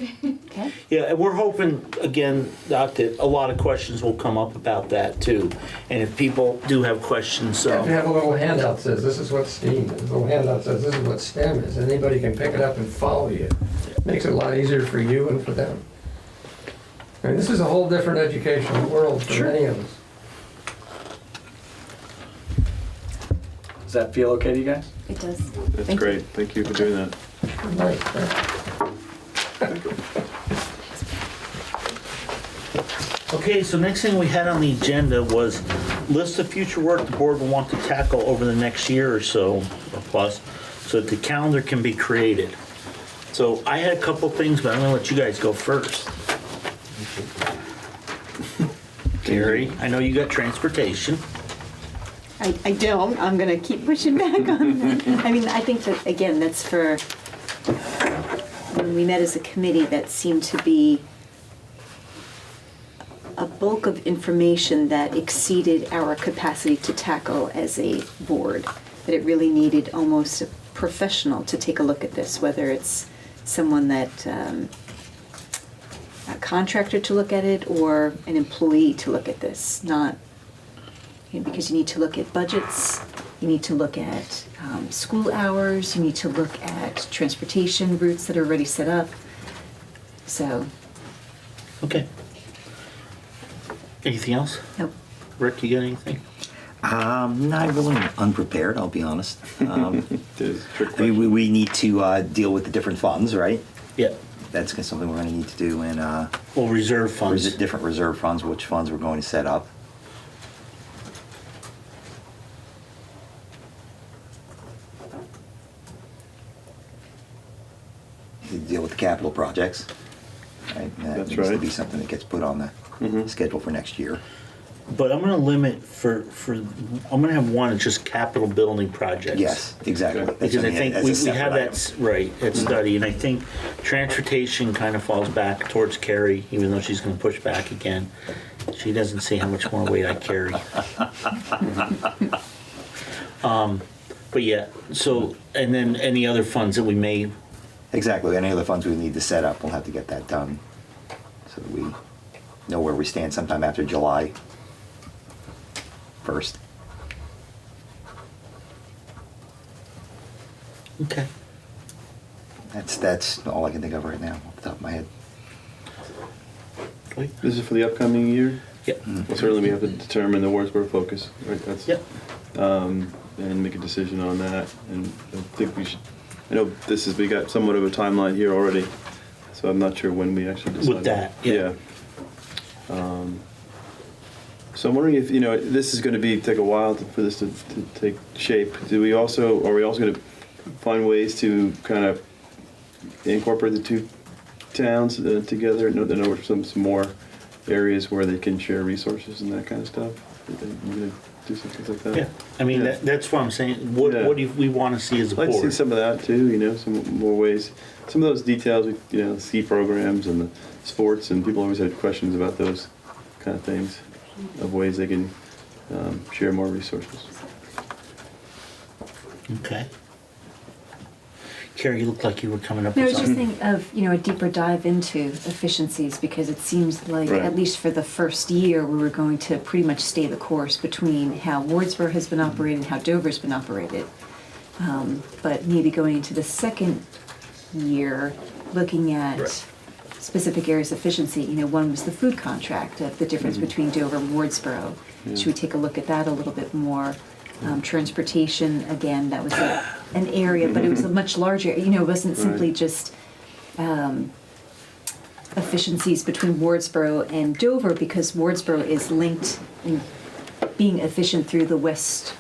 Okay. Yeah, and we're hoping, again, Doc, that a lot of questions will come up about that too. And if people do have questions, If you have a little handout that says, this is what STEAM is, a little handout that says, this is what STEM is, anybody can pick it up and follow you. Makes it a lot easier for you and for them. I mean, this is a whole different educational world for many of us. Does that feel okay to you guys? It does. That's Thank you. great. Thank you for doing that. Nice, right? Okay, so next thing we had on the agenda was list of future work the board will want to tackle over the next year or so, or plus, so that the calendar can be created. So I had a couple things, but I'm gonna let you guys go first. Gary, I know you got transportation. I don't. I'm going to keep pushing back on that. I mean, I think that, again, that's for, when we met as a committee, that seemed to be a bulk of information that exceeded our capacity to tackle as a board. That it really needed almost a professional to take a look at this, whether it's someone that, a contractor to look at it or an employee to look at this, not, because you need to look at budgets, you need to look at school hours, you need to look at transportation routes that are already set up. So, Okay. Anything else? nope. Rick, you got anything? Not really unprepared, I'll be honest. There's a trick I mean, question. we need to deal with the different funds, right? Yeah. That's something we're gonna need to do, and Well, reserve funds. different reserve funds, which funds we're going to set up. To deal with the capital projects, right? That That's needs to right. be something that gets put on the schedule for next year. But I'm gonna limit I'm gonna have one that's just capital building projects. Yes, exactly. That's Because I something think as a we separate have item. that, right, that study, and I think transportation kind of falls back towards Carrie, even though she's gonna push back again. She doesn't see how much more weight I carry. But yeah, so, and then any other funds that we may, Exactly. Any other funds we need to set up, we'll have to get that done. So that we know where we stand sometime after July 1st. okay. That's all I can think of right now, off the top of my head. This is for the upcoming year? Yep. Well, certainly we have to determine the Wardsboro focus, right? That's, Yep. and make a decision on that. And I think we should, I know we got somewhat of a timeline here already, so I'm not sure when we actually decide. With that, yeah. So I'm wondering if, this is going to take a while for this to take shape. Are we also going to find ways to kind of incorporate the two towns together? I know some more areas where they can share resources and that kind of stuff. We're going to do some things like that. Yeah, I mean, Yeah. that's what I'm saying, what do we want to see as a I'd like to see board? some of that too, some more ways. Some of those details, the ski programs and the sports, and people always had questions about those kind of things, of ways they can share more resources. Okay. Carrie, you look like you were coming up No, I with was just something. thinking of, a deeper dive into efficiencies, because it seems like, Right. at least for the first year, we were going to pretty much stay the course between how Wardsboro has been operated and how Dover's been operated. But maybe going into the second year, looking at Right. specific areas of efficiency, one was the food contract, of the difference between Dover and Wardsboro. Should we take a look at that a little bit more? Transportation, again, that was an area, but it was a much larger, it wasn't simply Right. just efficiencies between Wardsboro and Dover, because Wardsboro is linked in being efficient through the West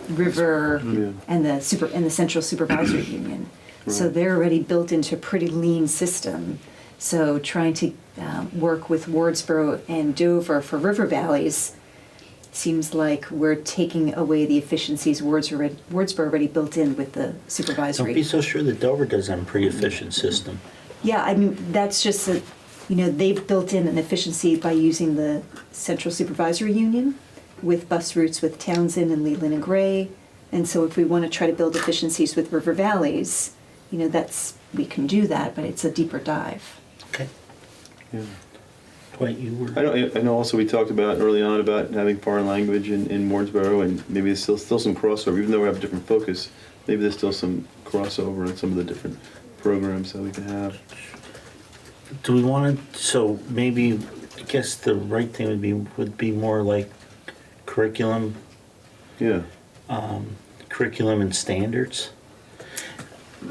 River Yeah. and the Central Supervisory Union. So Right. they're already built into a pretty lean system. So trying to work with Wardsboro and Dover for river valleys seems like we're taking away the efficiencies Wardsboro already built in with the supervisory. Don't be so sure that Dover does have a pretty efficient system. Yeah, I mean, that's just they've built in an efficiency by using the Central Supervisory Union with bus routes with Townsend and Leland and Gray. And so if we want to try to build efficiencies with river valleys, we can do that, but it's a deeper dive. Okay. Yeah. Dwight, you were. I know also we talked about early on about having foreign language in Wardsboro, and maybe there's still some crossover, even though we have a different focus. Maybe there's still some crossover in some of the different programs that we can have. Do we want to, so maybe, I guess the right thing would be more like curriculum Yeah. curriculum and standards.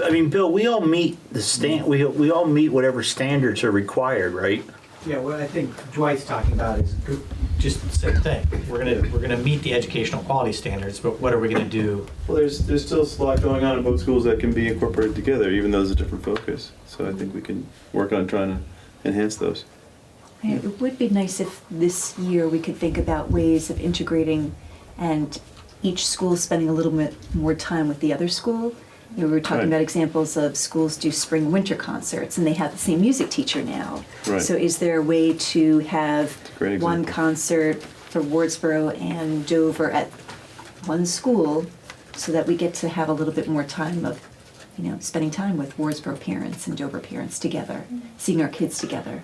I mean, Bill, we all meet we all meet whatever standards are required, right? Yeah, what I think Dwight's talking about is just the same thing. We're gonna meet the educational quality standards, but what are we gonna do? Well, there's still a lot going on in both schools that can be incorporated together, even though there's a different focus. So I think we can work on trying to enhance those. It would be nice if this year we could think about ways of integrating and each school spending a little bit more time with the other school. We were talking Right. about examples of schools do spring winter concerts and they have the same music teacher now. Right. So is there a way to have Great one example. concert for Wardsboro and Dover at one school so that we get to have a little bit more time of, spending time with Wardsboro parents and Dover parents together, seeing our kids together?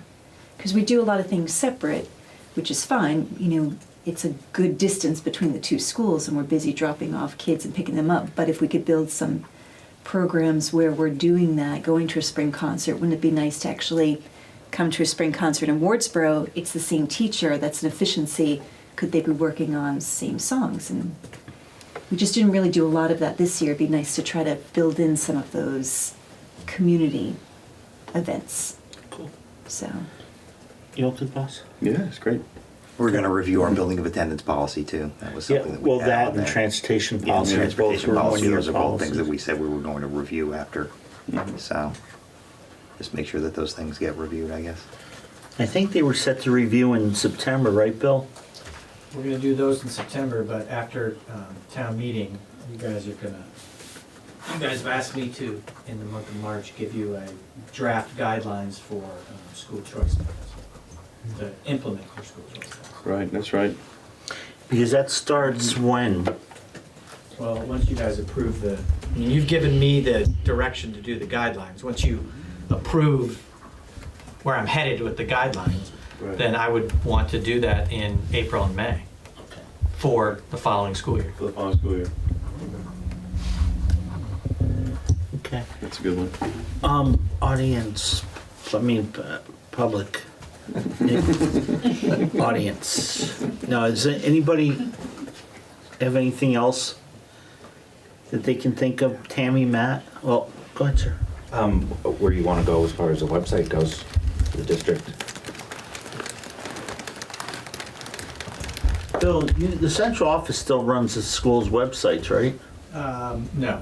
Because we do a lot of things separate, which is fine. It's a good distance between the two schools and we're busy dropping off kids and picking them up. But if we could build some programs where we're doing that, going to a spring concert, wouldn't it be nice to actually come to a spring concert in Wardsboro? It's the same teacher, that's an efficiency. Could they be working on same songs? And we just didn't really do a lot of that this year. It'd be nice to try to build in some of those community events. Cool. So. You all good, boss? Yeah, it's great. We're going to review our building of attendance policy too. That was Yeah, something that we well, had that on and there. transportation Yeah, policy. transportation both were policy, one-year those are both things that policies. we said we were going to review after. So just make sure that those things get reviewed, I guess. I think they were set to review in September, right, Bill? we're gonna do those in September, but after town meeting, you guys have asked me to, in the month of March, give you a draft guidelines for school choice to implement your school choice. Right, that's right. Because that starts when? Well, once you guys approve you've given me the direction to do the guidelines. Once you approve where I'm headed with the guidelines, Right. then I would want to do that in April and May for the following school year. For the following school year. Okay. That's a good one. Audience, public. Audience. Now, does anybody have anything else that they can think of? Tammy, Matt? Well, go ahead, sir. Where you want to go as far as the website goes for the district? Bill, the central office still runs the school's websites, right? No.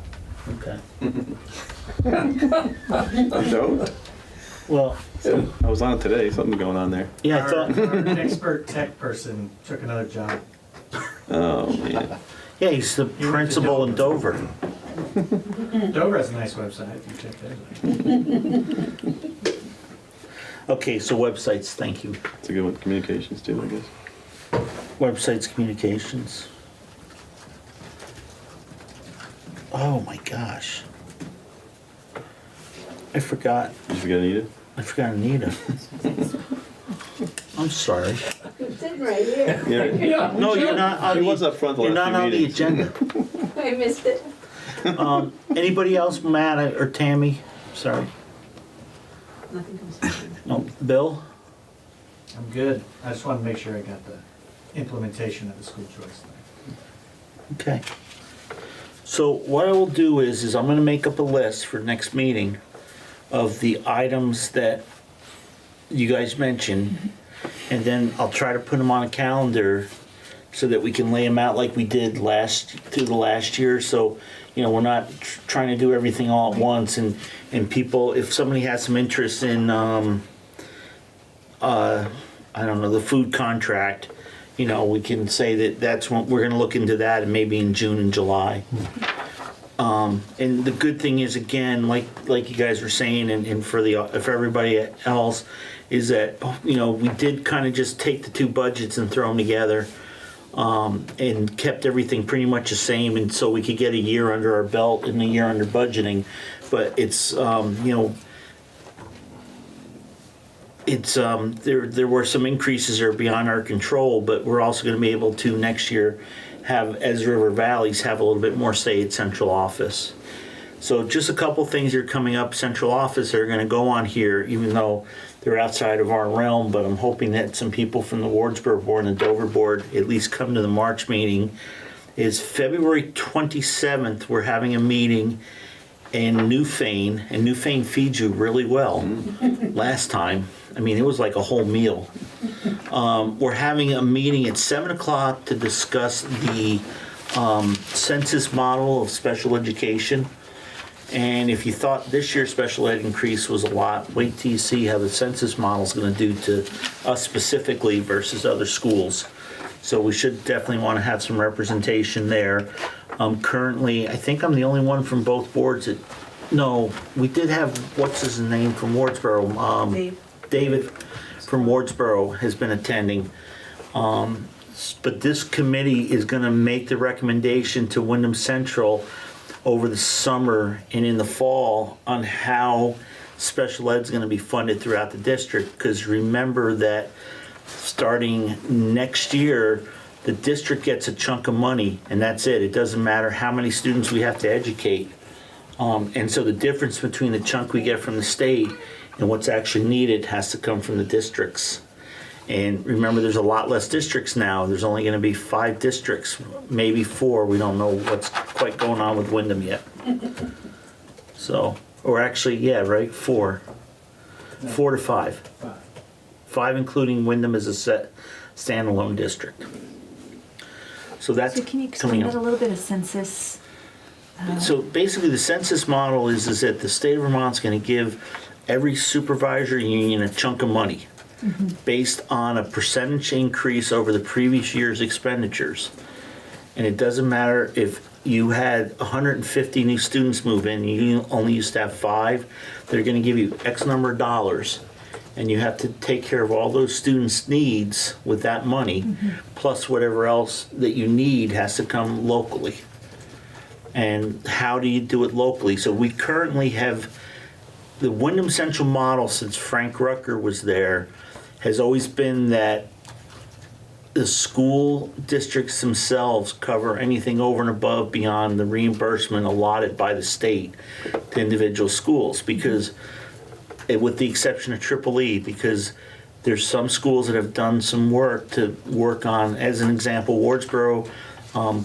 Okay. You don't? Well, I was on it today, something's going on there. yeah, I Our thought, expert tech person took another job. Oh, man. yeah, he's the principal in Dover. Dover has a nice website, you check theirs out. Okay, so websites, thank you. It's a good one. Communications too, I guess. Websites, communications. Oh my gosh. I forgot. Did you forget Anita? I forgot Anita. I'm sorry. It's sitting right here. Yeah. No, you're not on He the, was up front the you're last not few on the meetings. agenda. I missed it. Anybody else, Matt or Tammy? Sorry. Nothing comes to mind. No, Bill? I'm good. I just want to make sure I got the implementation of the school choice thing. Okay. So what I will do is I'm gonna make up a list for next meeting of the items that you guys mentioned, and then I'll try to put them on a calendar so that we can lay them out like we did through the last year. So, we're not trying to do everything all at once, and people, if somebody has some interest in, I don't know, the food contract, we can say that's when we're gonna look into that, and maybe in June and July. And the good thing is, again, like you guys were saying, and for everybody else, is that, we did kind of just take the two budgets and throw them together, and kept everything pretty much the same, and so we could get a year under our belt and a year under budgeting. But it's, there were some increases that are beyond our control, but we're also going to be able to next year have, as River Valleys, have a little bit more say at central office. So just a couple things that are coming up central office that are going to go on here, even though they're outside of our realm, but I'm hoping that some people from the Wardsboro board and the Dover board at least come to the March meeting. Is February 27th, we're having a meeting in Newfane, and Newfane feeds you really well. Last time, I mean, it was like a whole meal. We're having a meeting at 7 o'clock to discuss the census model of special education. And if you thought this year's special ed increase was a lot, wait till you see how the census model is going to do to us specifically versus other schools. So we should definitely want to have some representation there. Currently, I think I'm the only one from both boards that, no, we did have, what's his name from Wardsboro? David from Wardsboro has been attending. But this committee is going to make the recommendation to Wyndham Central over the summer and in the fall on how special ed is going to be funded throughout the district. Because remember that starting next year, the district gets a chunk of money, and that's it. It doesn't matter how many students we have to educate. And so the difference between the chunk we get from the state and what's actually needed has to come from the districts. And remember, there's a lot less districts now. There's only going to be 5 districts, maybe 4. We don't know what's quite going on with Wyndham yet. So, or actually, yeah, right, 4. 4 to 5. 5 including Wyndham as a standalone district. So that's So can you coming explain up. that a little bit of census? So basically, the census model is that the state of Vermont's going to give every supervisor union a chunk of money. based on a percentage increase over the previous year's expenditures. And it doesn't matter if you had 150 new students move in, you only used to have 5, they're gonna give you X number of dollars, and you have to take care of all those students' needs with that money, plus whatever else that you need has to come locally. And how do you do it locally? So we currently have, the Wyndham Central model since Frank Rucker was there has always been that the school districts themselves cover anything over and above beyond the reimbursement allotted by the state to individual schools, because with the exception of EEE, because there's some schools that have done some work to work on, as an example, Wardsboro,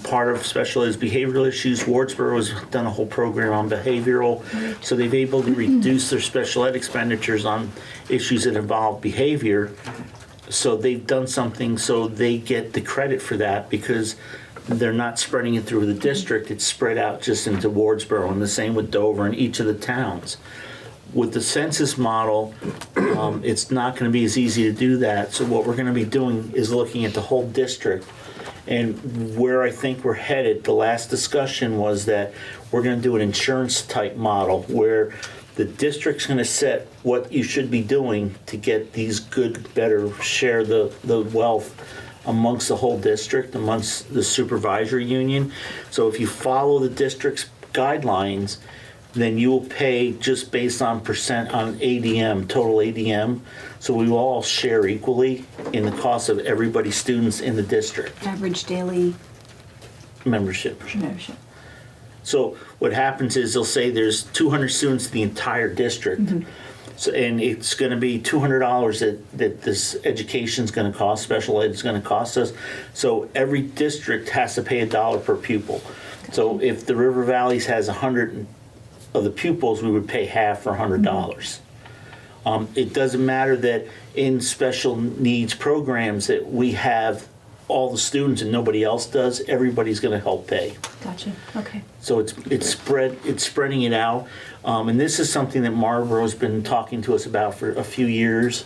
part of special ed is behavioral issues. Wardsboro has done a whole program on behavioral, so they've able to reduce their special ed expenditures on issues that involve behavior. So they've done something so they get the credit for that because they're not spreading it through the district. It's spread out just into Wardsboro, and the same with Dover and each of the towns. With the census model, it's not going to be as easy to do that. So what we're going to be doing is looking at the whole district. And where I think we're headed, the last discussion was that we're going to do an insurance type model where the district's going to set what you should be doing to get these good, better, share the wealth amongst the whole district, amongst the supervisory union. So if you follow the district's guidelines, then you will pay just based on percent on ADM, total ADM. So we will all share equally in the cost of everybody's students in the district. Average daily Membership. membership. So what happens is they'll say there's 200 students in the entire district. So, and it's going to be $200 that this education's going to cost, special ed is going to cost us. So every district has to pay $1 per pupil. So if the River Valleys has 100 of the pupils, we would pay half for $100. It doesn't matter that in special needs programs that we have all the students and nobody else does, everybody's going to help pay. Gotcha, okay. So it's spreading it out, and this is something that Marlboro's been talking to us about for a few years,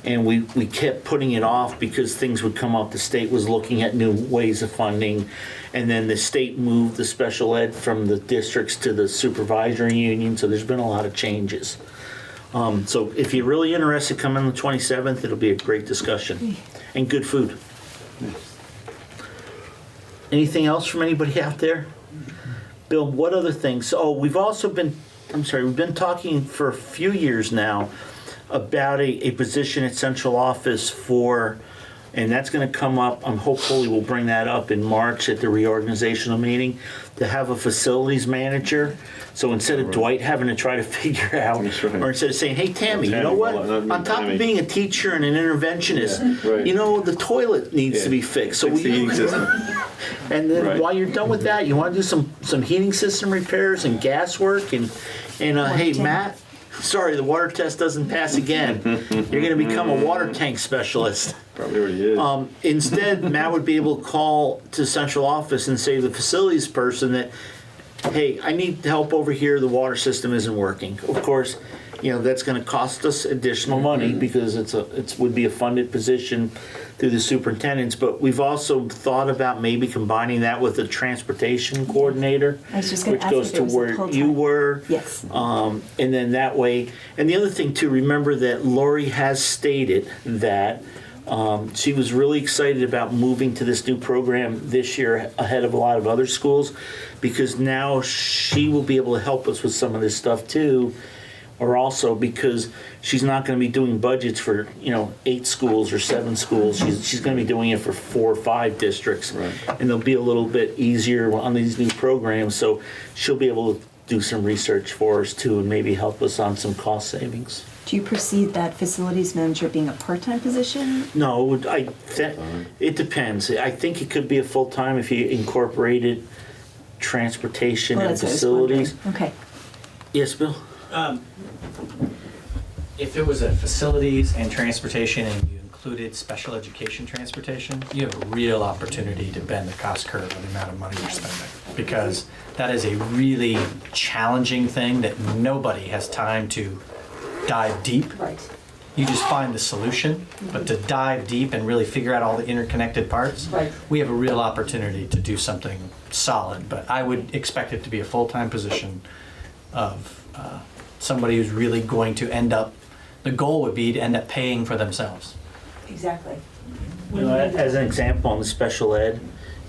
and we kept putting it off because things would come up. The state was looking at new ways of funding, and then the state moved the special ed from the districts to the supervisory union. So there's been a lot of changes. So if you're really interested, come on the 27th. It'll be a great discussion and good food. Anything else from anybody out there? Bill, what other things? Oh, we've also been, we've been talking for a few years now about a position at central office for, and that's going to come up, hopefully we'll bring that up in March at the reorganizational meeting, to have a facilities manager. So instead of Dwight having to try to figure out, or instead of saying, hey, Tammy, you know what? On top of being a teacher and an interventionist, you know, the toilet needs to be fixed. So and then while you're done with that, you want to do some heating system repairs and gas work and hey, Matt, sorry, the water test doesn't pass again. You're going to become a water tank specialist. Probably already is. Instead, Matt would be able to call to central office and say to the facilities person that, hey, I need help over here. The water system isn't working. Of course, you know, that's going to cost us additional money because it would be a funded position through the superintendents. But we've also thought about maybe combining that with a transportation coordinator, I was just going which to ask goes if to there was a where full-time. you were. Yes. And then that way, and the other thing too, remember that Lori has stated that she was really excited about moving to this new program this year ahead of a lot of other schools, because now she will be able to help us with some of this stuff too, or also because she's not going to be doing budgets for 8 schools or 7 schools. She's going to be doing it for 4 or 5 districts, and they'll be a little bit easier on these new programs. So she'll be able to do some research for us too, and maybe help us on some cost savings. Do you perceive that facilities manager being a part-time position? No, it depends. I think it could be a full-time if you incorporated transportation and That's what I was facilities. wondering. Okay. Yes, Bill? If it was a facilities and transportation and you included special education transportation, you have a real opportunity to bend the cost curve on the amount of money you're spending, because that is a really challenging thing that nobody has time to dive deep you just find the solution, but to dive deep and really figure out all the interconnected parts, Right. we have a real opportunity to do something solid. But I would expect it to be a full-time position of somebody who's really going to end up, the goal would be to end up paying for themselves. Exactly. You know, as an example on the special ed,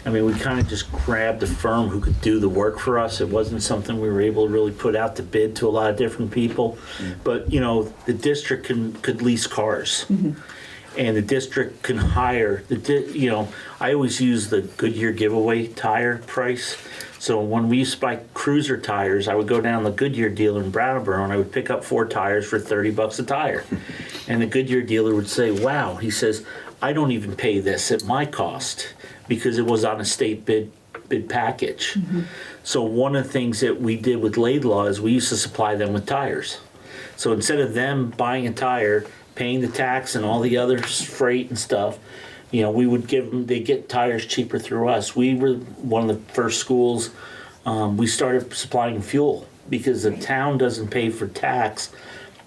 I mean, we kind of just grabbed a firm who could do the work for us. It wasn't something we were able to really put out to bid to a lot of different people. But, you know, the district could lease cars. And the district can hire, you know, I always use the Goodyear giveaway tire price. So when we used to buy cruiser tires, I would go down to the Goodyear dealer in Brattleboro and I would pick up 4 tires for $30 a tire. And the Goodyear dealer would say, wow, he says, I don't even pay this at my cost because it was on a state bid package. So one of the things that we did with Laidlaw is we used to supply them with tires. So instead of them buying a tire, paying the tax and all the other freight and stuff, you know, we would give them, they get tires cheaper through us. We were one of the first schools, we started supplying fuel because the town doesn't pay for tax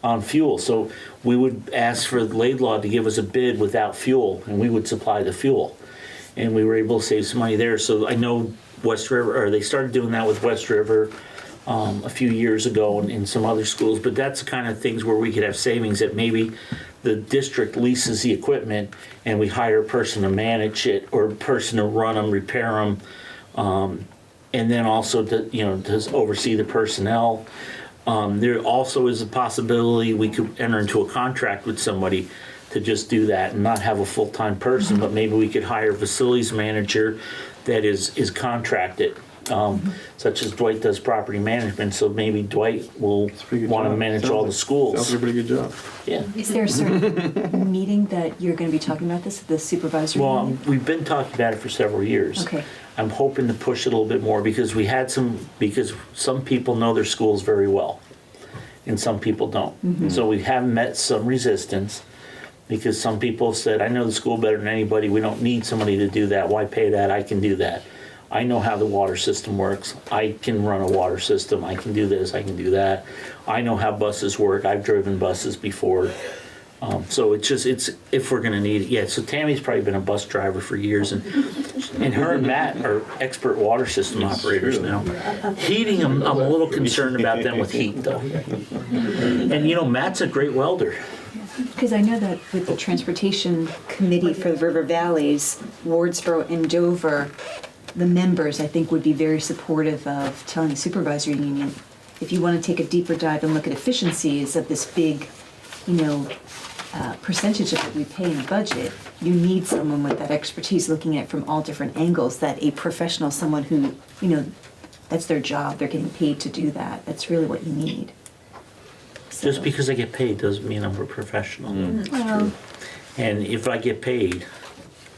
on fuel. So we would ask for Laidlaw to give us a bid without fuel and we would supply the fuel. And we were able to save some money there. So I know West River, or they started doing that with West River a few years ago in some other schools, but that's the kind of things where we could have savings that maybe the district leases the equipment and we hire a person to manage it or a person to run them, repair them, and then also to oversee the personnel. There also is a possibility we could enter into a contract with somebody to just do that and not have a full-time person, but maybe we could hire a facilities manager that is contracted. Such as Dwight does property management, so maybe Dwight will want to manage all the schools. Sounds like a pretty good job. Yeah. Is there a certain meeting that you're going to be talking about this, the supervisory Well, meeting? we've been talking about it for several years. Okay. I'm hoping to push it a little bit more because because some people know their schools very well and some people don't. So we have met some resistance because some people said, I know the school better than anybody. We don't need somebody to do that. Why pay that? I can do that. I know how the water system works. I can run a water system. I can do this. I can do that. I know how buses work. I've driven buses before. So it's if we're going to need it. Yeah, so Tammy's probably been a bus driver for years. And her and Matt are expert water system operators now. Heating, I'm a little concerned about them with heat, though. And, you know, Matt's a great welder. Because I know that with the transportation committee for the River Valleys, Wardsboro and Dover, the members, I think, would be very supportive of telling the supervisory union, if you want to take a deeper dive and look at efficiencies of this big, percentage of what we pay in a budget, you need someone with that expertise looking at it from all different angles, that a professional, someone who, that's their job, they're getting paid to do that. That's really what you need. Just because I get paid doesn't mean I'm a professional. Well, And if I get paid,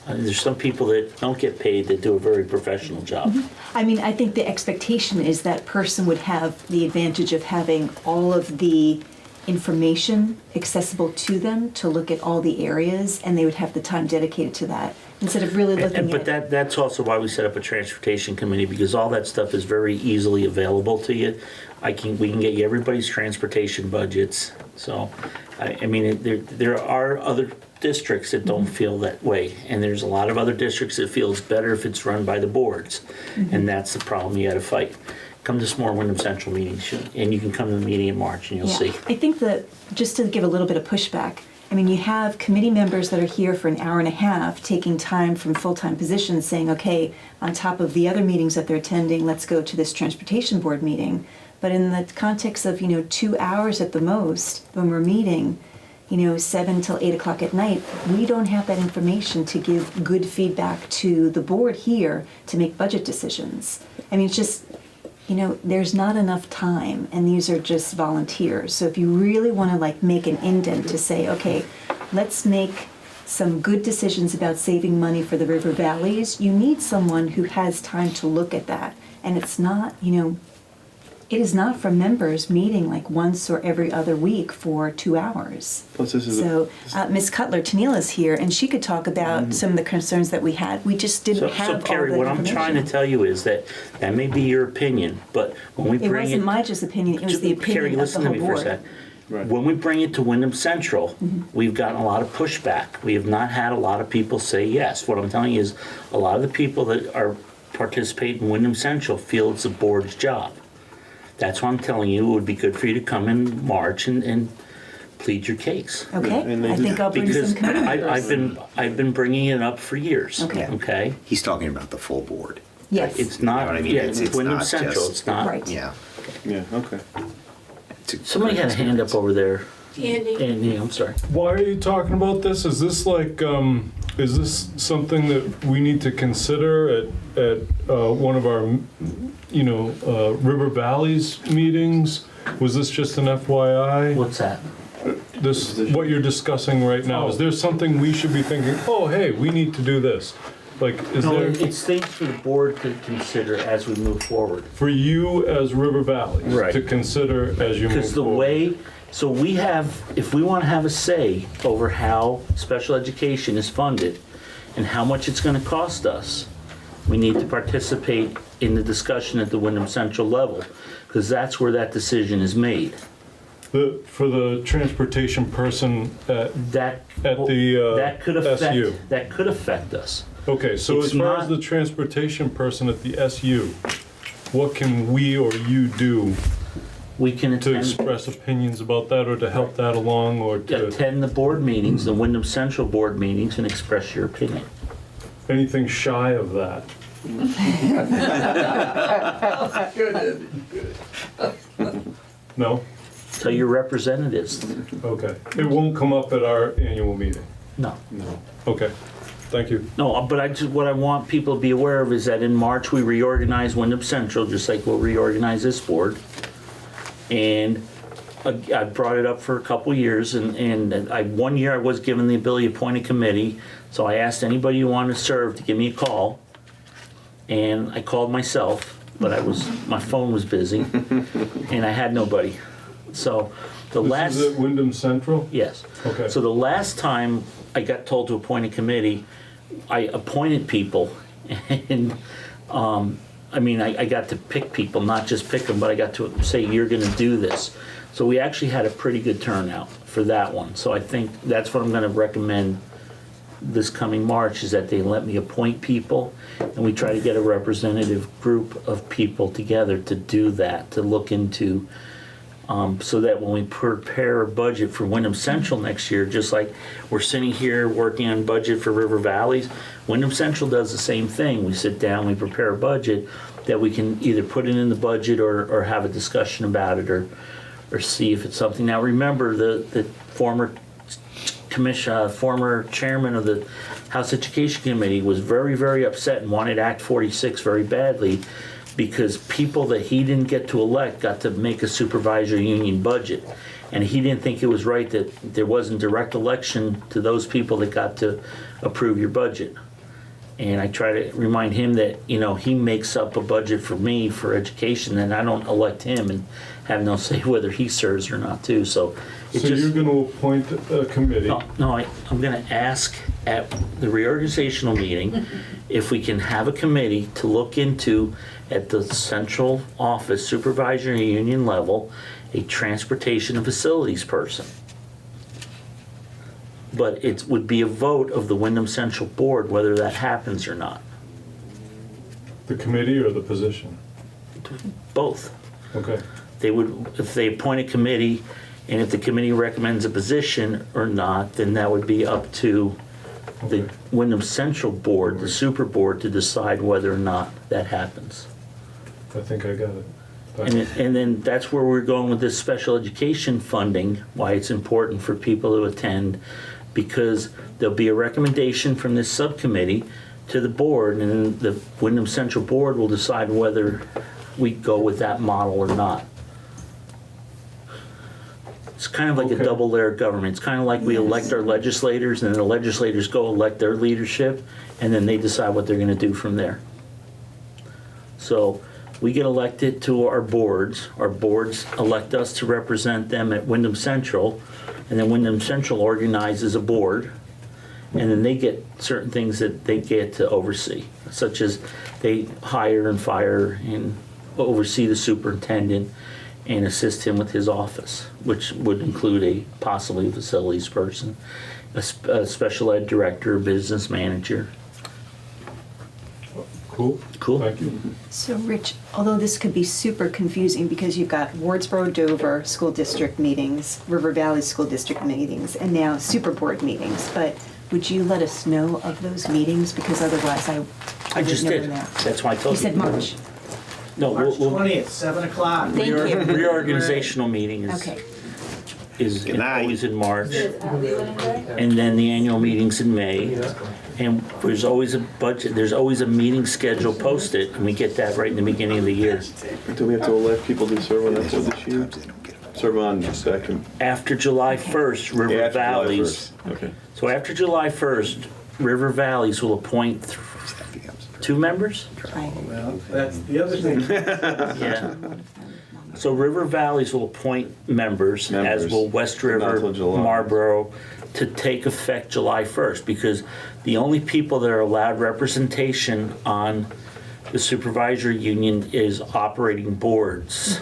there's some people that don't get paid that do a very professional job. I mean, I think the expectation is that person would have the advantage of having all of the information accessible to them to look at all the areas, and they would have the time dedicated to that instead of really looking But at. that's also why we set up a transportation committee, because all that stuff is very easily available to you. We can get you everybody's transportation budgets. So, I mean, there are other districts that don't feel that way, and there's a lot of other districts that feel it's better if it's run by the boards, and that's the problem you got to fight. Come to some more Wyndham Central meetings, and you can come to the meeting in March, and you'll see. I think that, just to give a little bit of pushback, I mean, you have committee members that are here for an hour and a half, taking time from full-time positions, saying, okay, on top of the other meetings that they're attending, let's go to this transportation board meeting. But in the context of, 2 hours at the most, when we're meeting, 7 till 8 o'clock at night, we don't have that information to give good feedback to the board here to make budget decisions. I mean, it's just, there's not enough time, and these are just volunteers. So if you really want to make an indent to say, okay, let's make some good decisions about saving money for the River Valleys, you need someone who has time to look at that. And it's not, it is not for members meeting once or every other week for 2 hours. Plus, this is So Ms. Cutler, Tennille's here, and she could talk about some of the concerns that we had. We just didn't have all the Carrie, what I'm trying to tell you is that may be your opinion, but when we It bring wasn't my just opinion, it was the Carrie, opinion of the listen to whole me for a board. sec. Right. When we bring it to Wyndham Central, we've gotten a lot of pushback. We have not had a lot of people say yes. What I'm telling you is, a lot of the people that are participating in Wyndham Central feel it's the board's job. That's why I'm telling you, it would be good for you to come in March and plead your case. Okay, and they I do- think I'll bring Because some committee. I've been bringing it up for years. Okay. Okay? He's talking about the full board. Yes. It's not, You know what I mean? yeah, It's it's Wyndham not Central, just- it's not. Right. Yeah. Yeah, okay. Somebody had a hand up over there. Andy? Andy, I'm sorry. Why are you talking about this? Is this like, is this something that we need to consider at one of our, River Valleys meetings? Was this just an FYI? What's that? This, what you're discussing right now, is there something we should be thinking, oh, hey, we need to do this? Like, is No, there, it's things for the board to consider as we move forward. for you as River Valleys? Right. To consider as you move Because the forward? way, so we have, if we want to have a say over how special education is funded and how much it's going to cost us, we need to participate in the discussion at the Wyndham Central level, because that's where that decision is made. For the transportation person at That, the that could SU. affect, that could affect us. Okay, so It's as far as not- the transportation person at the SU, what can we or you do We can to attend, express opinions about that or to help that along or to attend the board meetings, the Wyndham Central board meetings, and express your opinion. anything shy of that? No? Tell your representatives, Okay. It won't come up at our annual meeting? no. Okay, thank you. No, but what I want people to be aware of is that in March, we reorganize Wyndham Central, just like we'll reorganize this board. And I brought it up for a couple years, and one year I was given the ability to appoint a committee, so I asked anybody who wanted to serve to give me a call. And I called myself, but my phone was busy, and I had nobody. So the last. This is at Wyndham Central? Yes. Okay. So the last time I got told to appoint a committee, I appointed people, and I got to pick people, not just pick them, but I got to say, you're gonna do this. So we actually had a pretty good turnout for that one. So I think that's what I'm gonna recommend this coming March, is that they let me appoint people, and we try to get a representative group of people together to do that, to look into, so that when we prepare a budget for Wyndham Central next year, just like we're sitting here working on budget for River Valleys, Wyndham Central does the same thing. We sit down, we prepare a budget that we can either put it in the budget or have a discussion about it, or see if it's something. Now remember, the former chairman of the House Education Committee was very, very upset and wanted Act 46 very badly, because people that he didn't get to elect got to make a supervisory union budget. And he didn't think it was right that there wasn't direct election to those people that got to approve your budget. And I try to remind him that, he makes up a budget for me for education, and I don't elect him and have no say whether he serves or not too. So it So just. you're gonna appoint a committee? No, I'm gonna ask at the reorganizational meeting if we can have a committee to look into, at the central office supervisory union level, a transportation and facilities person. But it would be a vote of the Wyndham Central Board whether that happens or not. The committee or the position? Both. Okay. They would, if they appoint a committee, and if the committee recommends a position or not, then that would be up to the Wyndham Central Board, the super board, to decide whether or not that happens. I think I got it. And then that's where we're going with this special education funding, why it's important for people to attend, because there'll be a recommendation from this subcommittee to the board, and then the Wyndham Central Board will decide whether we go with that model or not. It's kind of like a Okay. double layer of government. It's kind of like we elect our legislators, and then the legislators go elect their leadership, and then they decide what they're gonna do from there. So we get elected to our boards elect us to represent them at Wyndham Central, and then Wyndham Central organizes a board, and then they get certain things that they get to oversee, such as they hire and fire and oversee the superintendent, and assist him with his office, which would include a possibly facilities person, a special ed director, a business manager. Cool. Cool. Thank you. So Rich, although this could be super confusing because you've got Wardsboro, Dover School District meetings, River Valley School District meetings, and now Super Board meetings, but would you let us know of those meetings? Because otherwise I I just would did. never know. That's why I told You said March. No, March we'll 20th, 7 o'clock. Thank you. reorganizational meeting Okay. is always in March, Yeah. and then the annual meeting's in May. And there's always a budget, there's always a meeting schedule posted, and we get that right in the beginning of the year. Do we have to elect people to serve on that for this year? Serve on just second. After July 1st, River After July Valleys. 1st. Okay. So after July 1st, River Valleys will appoint 2 members? Right. Well, that's the other thing. Yeah. So River Valleys will appoint members, as Members. will West Not River, till July. Marlboro, to take effect July 1st, because the only people that are allowed representation on the supervisory union is operating boards.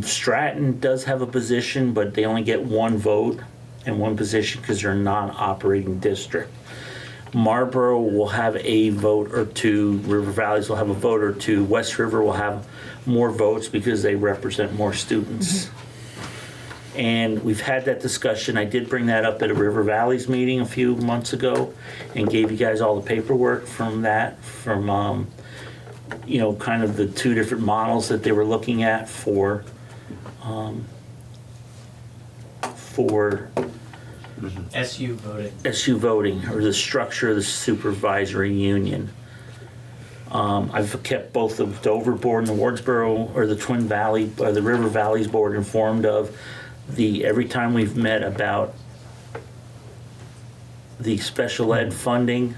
Stratton does have a position, but they only get 1 vote and 1 position because they're a non-operating district. Marlboro will have a vote or 2, River Valleys will have a vote or 2, West River will have more votes because they represent more students. And we've had that discussion. I did bring that up at a River Valleys meeting a few months ago and gave you guys all the paperwork from that, from, you know, kind of the 2 different models that they were looking at for SU voting. SU voting, or the structure of the supervisory union. I've kept both the Dover board and the Wardsboro, or the Twin Valley, or the River Valleys board informed of every time we've met about the special ed funding,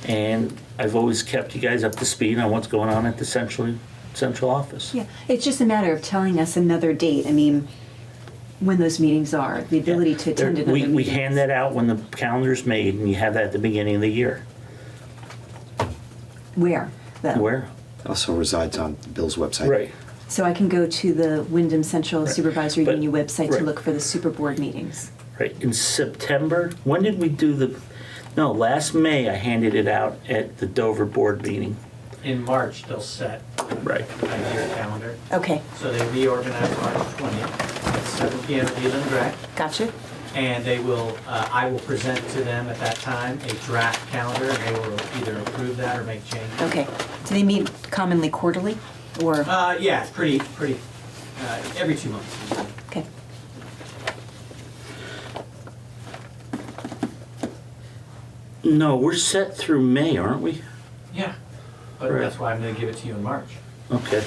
and I've always kept you guys up to speed on what's going on at the central office. Yeah, it's just a matter of telling us another date. I mean, when those meetings are, the ability to attend another meeting. We hand that out when the calendar's made, and you have that at the beginning of the year. Where, though? Where? Also resides on Bill's website. Right. So I can go to the Wyndham Central Supervisory But- Union website to right. look for the super board meetings. Right, in September, when did we do last May I handed it out at the Dover board meeting. In March, they'll set Right. a year calendar. Okay, So they reorganize March 20th at 7 p.m. at Leland Rec. gotcha. And they will, I will present to them at that time a draft calendar, and they will either approve that or make changes. Okay. Do they meet commonly quarterly or? Yeah, it's pretty, every 2 months. Okay. No, we're set through May, aren't we? Yeah, but Right. that's why I'm gonna give it to you in March. Okay.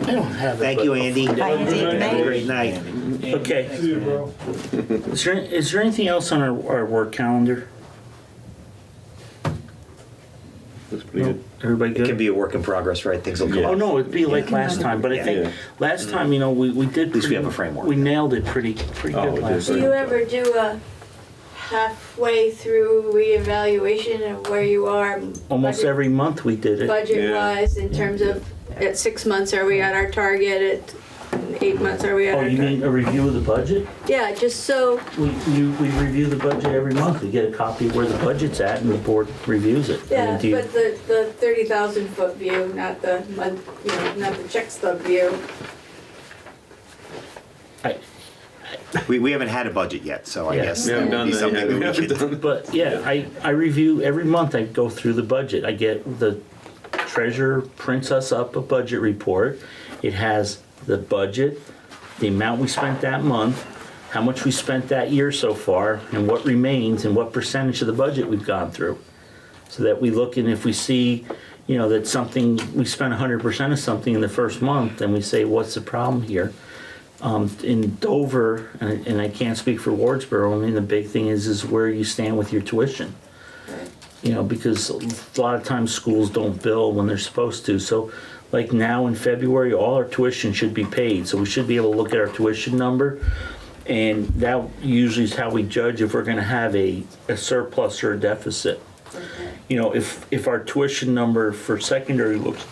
I don't have it. Thank you, Andy. Bye, Andy. Good Have a night. great night. Okay. See you, bro. Is there anything else on our work calendar? Looks pretty good. Everybody It good? can be a work in progress, right? Things will come Oh, up. no, it'd be like last time, but I Yeah. think last time, you know, we did. At least we have a pretty- framework. We nailed it pretty Oh, good we last did. Do time. you ever do a halfway through reevaluation of where you are? Almost every month we did it. Budget-wise, in terms of, at 6 months, are we at our target? At 8 months, are we at Oh, our you target? mean a review of the budget? Yeah, just so, We review the budget every month. We get a copy of where the budget's at and the board reviews it. I mean, yeah, do you- but the 30,000 foot view, not the month, not the check stub view. We haven't had a budget yet, so I Yeah. guess We haven't that done would be that something yet. We that we haven't could. done. But yeah, I review, every month I go through the budget. I get, the treasurer prints us up a budget report. It has the budget, the amount we spent that month, how much we spent that year so far, and what remains, and what percentage of the budget we've gone through. So that we look, and if we see, that something, we spent 100% of something in the first month, then we say, what's the problem here? In Dover, and I can't speak for Wardsboro, I mean, the big thing is where you stand with your tuition. You know, because a lot of times schools don't bill when they're supposed to. So like now in February, all our tuition should be paid. So we should be able to look at our tuition number. And that usually is how we judge if we're gonna have a surplus or a deficit. You know, if our tuition number for secondary looks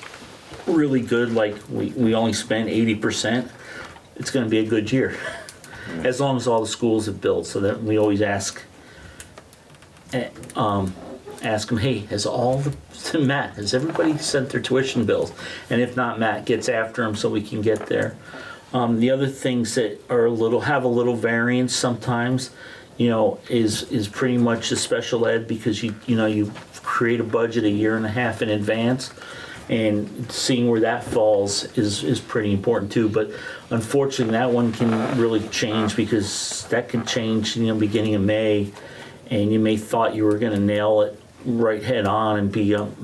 really good, like we only spend 80%, it's gonna be a good year. As long as all the schools have billed, so that we always ask them, hey, Matt, has everybody sent their tuition bills? And if not, Matt gets after them so we can get there. The other things that are have a little variance sometimes, you know, is pretty much the special ed, because you create a budget a year and a half in advance, and seeing where that falls is pretty important too. But unfortunately, that one can really change, because that can change, beginning of May, and you may thought you were going to nail it right head on and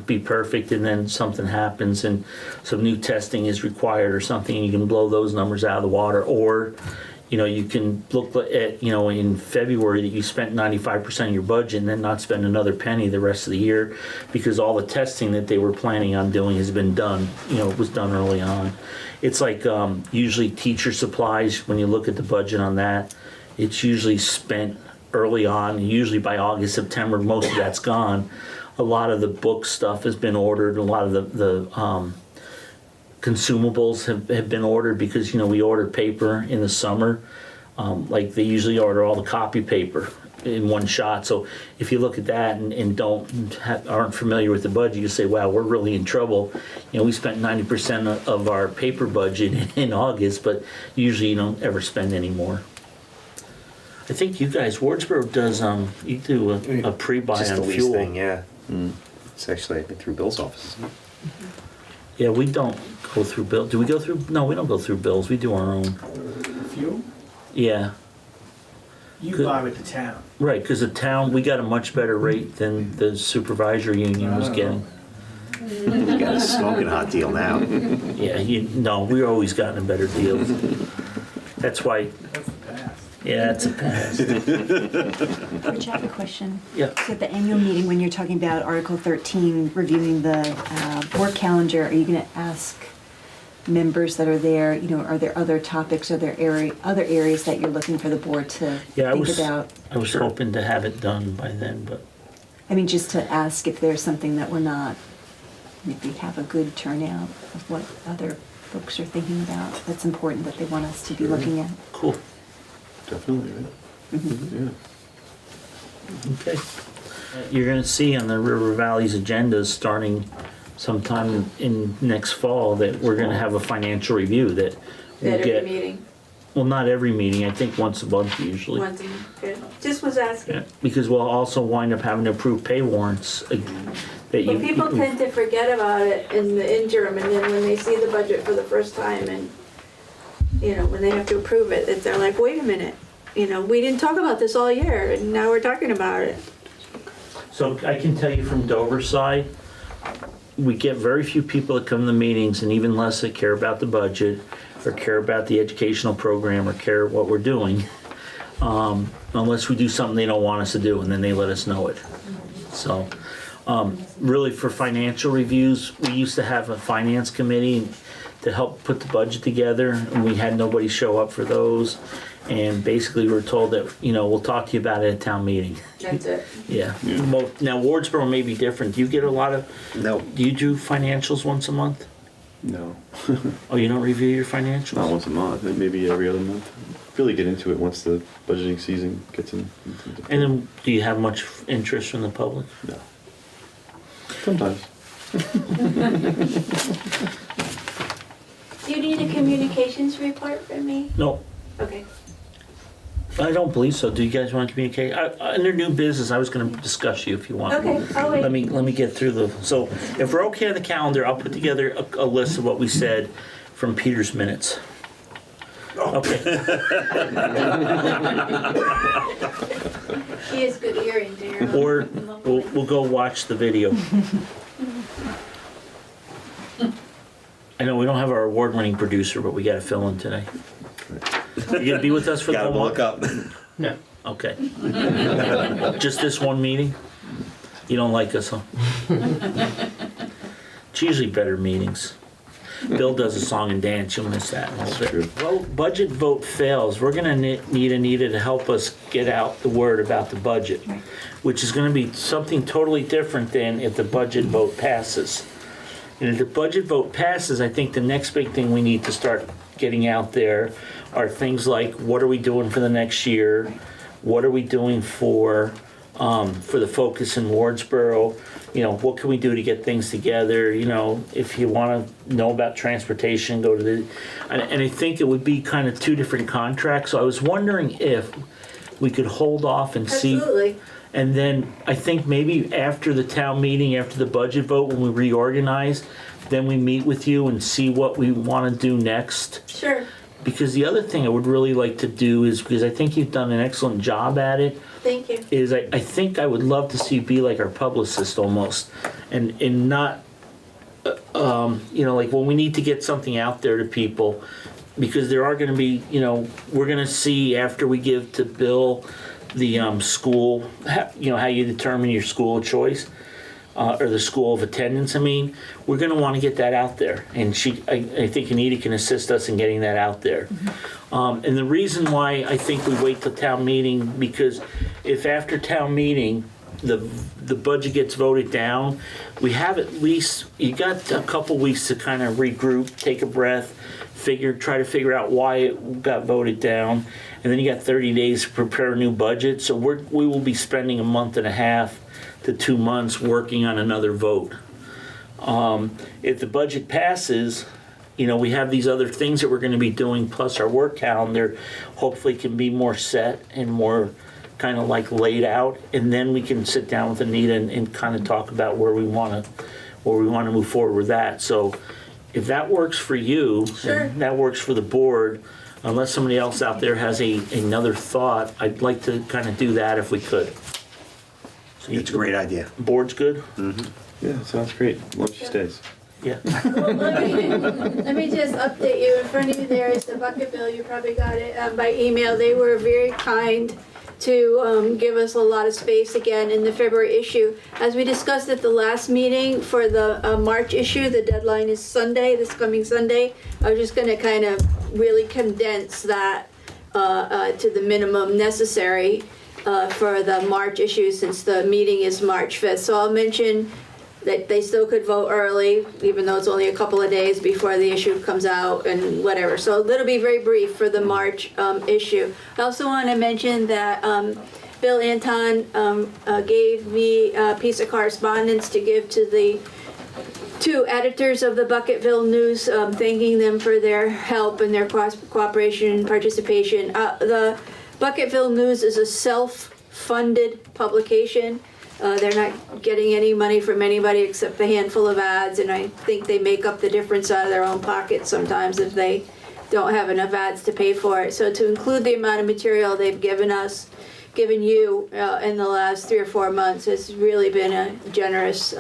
be perfect, and then something happens and some new testing is required or something, and you can blow those numbers out of the water. Or you can look at in February that you spent 95% of your budget and then not spend another penny the rest of the year, because all the testing that they were planning on doing has been done, was done early on. It's like usually teacher supplies, when you look at the budget on that, it's usually spent early on. Usually by August, September, most of that's gone. A lot of the book stuff has been ordered. A lot of the consumables have been ordered, because we order paper in the summer. Like they usually order all the copy paper in one shot. So if you look at that and aren't familiar with the budget, you say, wow, we're really in trouble. We spent 90% of our paper budget in August, but usually you don't ever spend any more. I think you guys, Wardsboro does, you do a pre-buy Just on the lease fuel. thing, yeah. It's actually, I think, through Bill's office. Yeah, we don't go through Bill. Do we go through? No, we don't go through bills. We do our own. Fuel? Yeah. You Good. buy with the town. Right, because the town, we got a much better rate than the supervisor union was getting. You got a smoking hot deal now. Yeah, we always gotten a better deal. That's why. That's the past. Yeah, it's a pass. Rich, I have a question. Yeah. So at the annual meeting, when you're talking about Article 13, reviewing the board calendar, are you going to ask members that are there, are there other topics, are there other areas that you're looking for the board to think about? I was hoping to have it done by then, but. I mean, just to ask if there's something that we're not, if we have a good turnout of what other folks are thinking about, that's important that they want us to be looking at. Cool. Definitely, right? Mm-hmm. Yeah. Okay. You're going to see on the River Valley's agendas starting sometime in next fall that we're going to have a financial review that we'll At get. every meeting, Well, not every meeting. I think once a month usually. once a month, good. Just was asking. Yeah, because we'll also wind up having to approve pay warrants that But people tend to forget about it in the interim, and then when they see the budget for the first time and, when they have to approve it, they're like, wait a minute, we didn't talk about this all year, and now we're talking about it. So I can tell you from Dover's side, we get very few people that come to the meetings, and even less that care about the budget or care about the educational program or care what we're doing, unless we do something they don't want us to do, and then they let us know it. So really for financial reviews, we used to have a finance committee to help put the budget together, and we had nobody show up for those. And basically we were told that, we'll talk to you about it at town meeting. That's it. Yeah. Now Wardsboro may be different. Do you get a lot of, No. do you do financials once a month? No, Oh, you don't review your financials? not once a month, maybe every other month. Really get into it once the budgeting season gets in. And then do you have much interest from the public? No. Sometimes. Do you need a communications report from me? No, Okay. I don't believe so. Do you guys want to communicate? Under new business, I was going to discuss you if you want. Okay, I'll wait. Let me get through so if we're okay on the calendar, I'll put together a list of what we said from Peter's minutes. Okay. She has good hearing, dear. Or we'll go watch the video. I know we don't have our award-winning producer, but we got to fill in today. You gonna be with us for the Gotta whole look month? up. No. Okay. Just this one meeting? You don't like us, huh? It's usually better meetings. Bill does a song and dance, you'll miss that a little bit. Well, budget vote fails, we're gonna need Anita to help us get out the word about the budget, which is gonna be something totally different than if the budget vote passes. And if the budget vote passes, I think the next big thing we need to start getting out there are things like, what are we doing for the next year? What are we doing for the focus in Wardsboro? You know, what can we do to get things together? You know, if you want to know about transportation, go to the, and I think it would be kind of two different contracts. So I was wondering if we could hold off and see. Absolutely. And then I think maybe after the town meeting, after the budget vote, when we reorganize, then we meet with you and see what we want to do next. Sure. Because the other thing I would really like to do is, because I think you've done an excellent job at it, Thank you. is I think I would love to see you be like our publicist almost, and not, you know, like when we need to get something out there to people, because there are gonna be, you know, we're gonna see after we give to Bill the school, you know, how you determine your school of choice. Or the school of attendance, I mean, we're gonna wanna get that out there. And I think Anita can assist us in getting that out there. And the reason why I think we wait till town meeting, because if after town meeting, the budget gets voted down, we have at least, you got a couple weeks to kind of regroup, take a breath, try to figure out why it got voted down. And then you got 30 days to prepare a new budget. So we will be spending a month and a half to 2 months working on another vote. If the budget passes, you know, we have these other things that we're gonna be doing, plus our work calendar hopefully can be more set and more kind of like laid out, and then we can sit down with Anita and kind of talk about where we wanna move forward with that. So if that works for you, Sure. and that works for the board, unless somebody else out there has another thought, I'd like to kind of do that if we could. So It's a great idea. Board's good? Yeah, sounds great. Once she stays. Yeah. Well, let me just update you. In front of you there is the bucket bill. You probably got it by email. They were very kind to give us a lot of space again in the February issue. As we discussed at the last meeting for the March issue, the deadline is Sunday, this coming Sunday. I was just gonna kind of really condense that to the minimum necessary for the March issue, since the meeting is March 5th. So I'll mention that they still could vote early, even though it's only a couple of days before the issue comes out and whatever. So it'll be very brief for the March issue. I also want to mention that Bill Anton gave me a piece of correspondence to give to the two editors of the Bucketville News, thanking them for their help and their cooperation and participation. The Bucketville News is a self-funded publication. They're not getting any money from anybody except a handful of ads, and I think they make up the difference out of their own pockets sometimes if they don't have enough ads to pay for it. So to include the amount of material they've given you in the last 3 or 4 months has really been a generous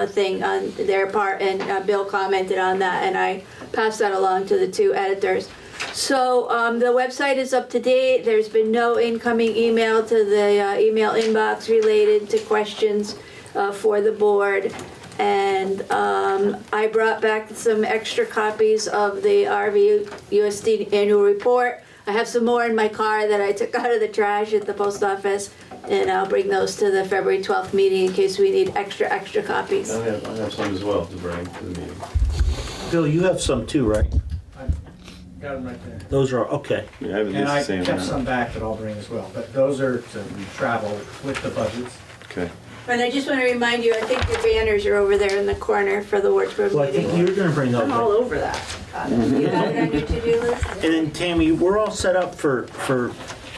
thing on their part, and Bill commented on that, and I passed that along to the two editors. So the website is up to date. There's been no incoming email to the email inbox related to questions for the board. And I brought back some extra copies of the RVUSD annual report. I have some more in my car that I took out of the trash at the post office, and I'll bring those to the February 12th meeting in case we need extra copies. I have some as well to bring to the meeting. Bill, you have some too, right? Got them right there. Those are, okay. Yeah, I haven't And used I the same kept one. some back that I'll bring as well, but those are to travel with the budgets. Okay. And I just want to remind you, I think your banners are over there in the corner for the Wardsboro Well, I think meeting. you were gonna bring those. I'm all over that. You got it on your to-do list? And then Tammy, we're all set up for,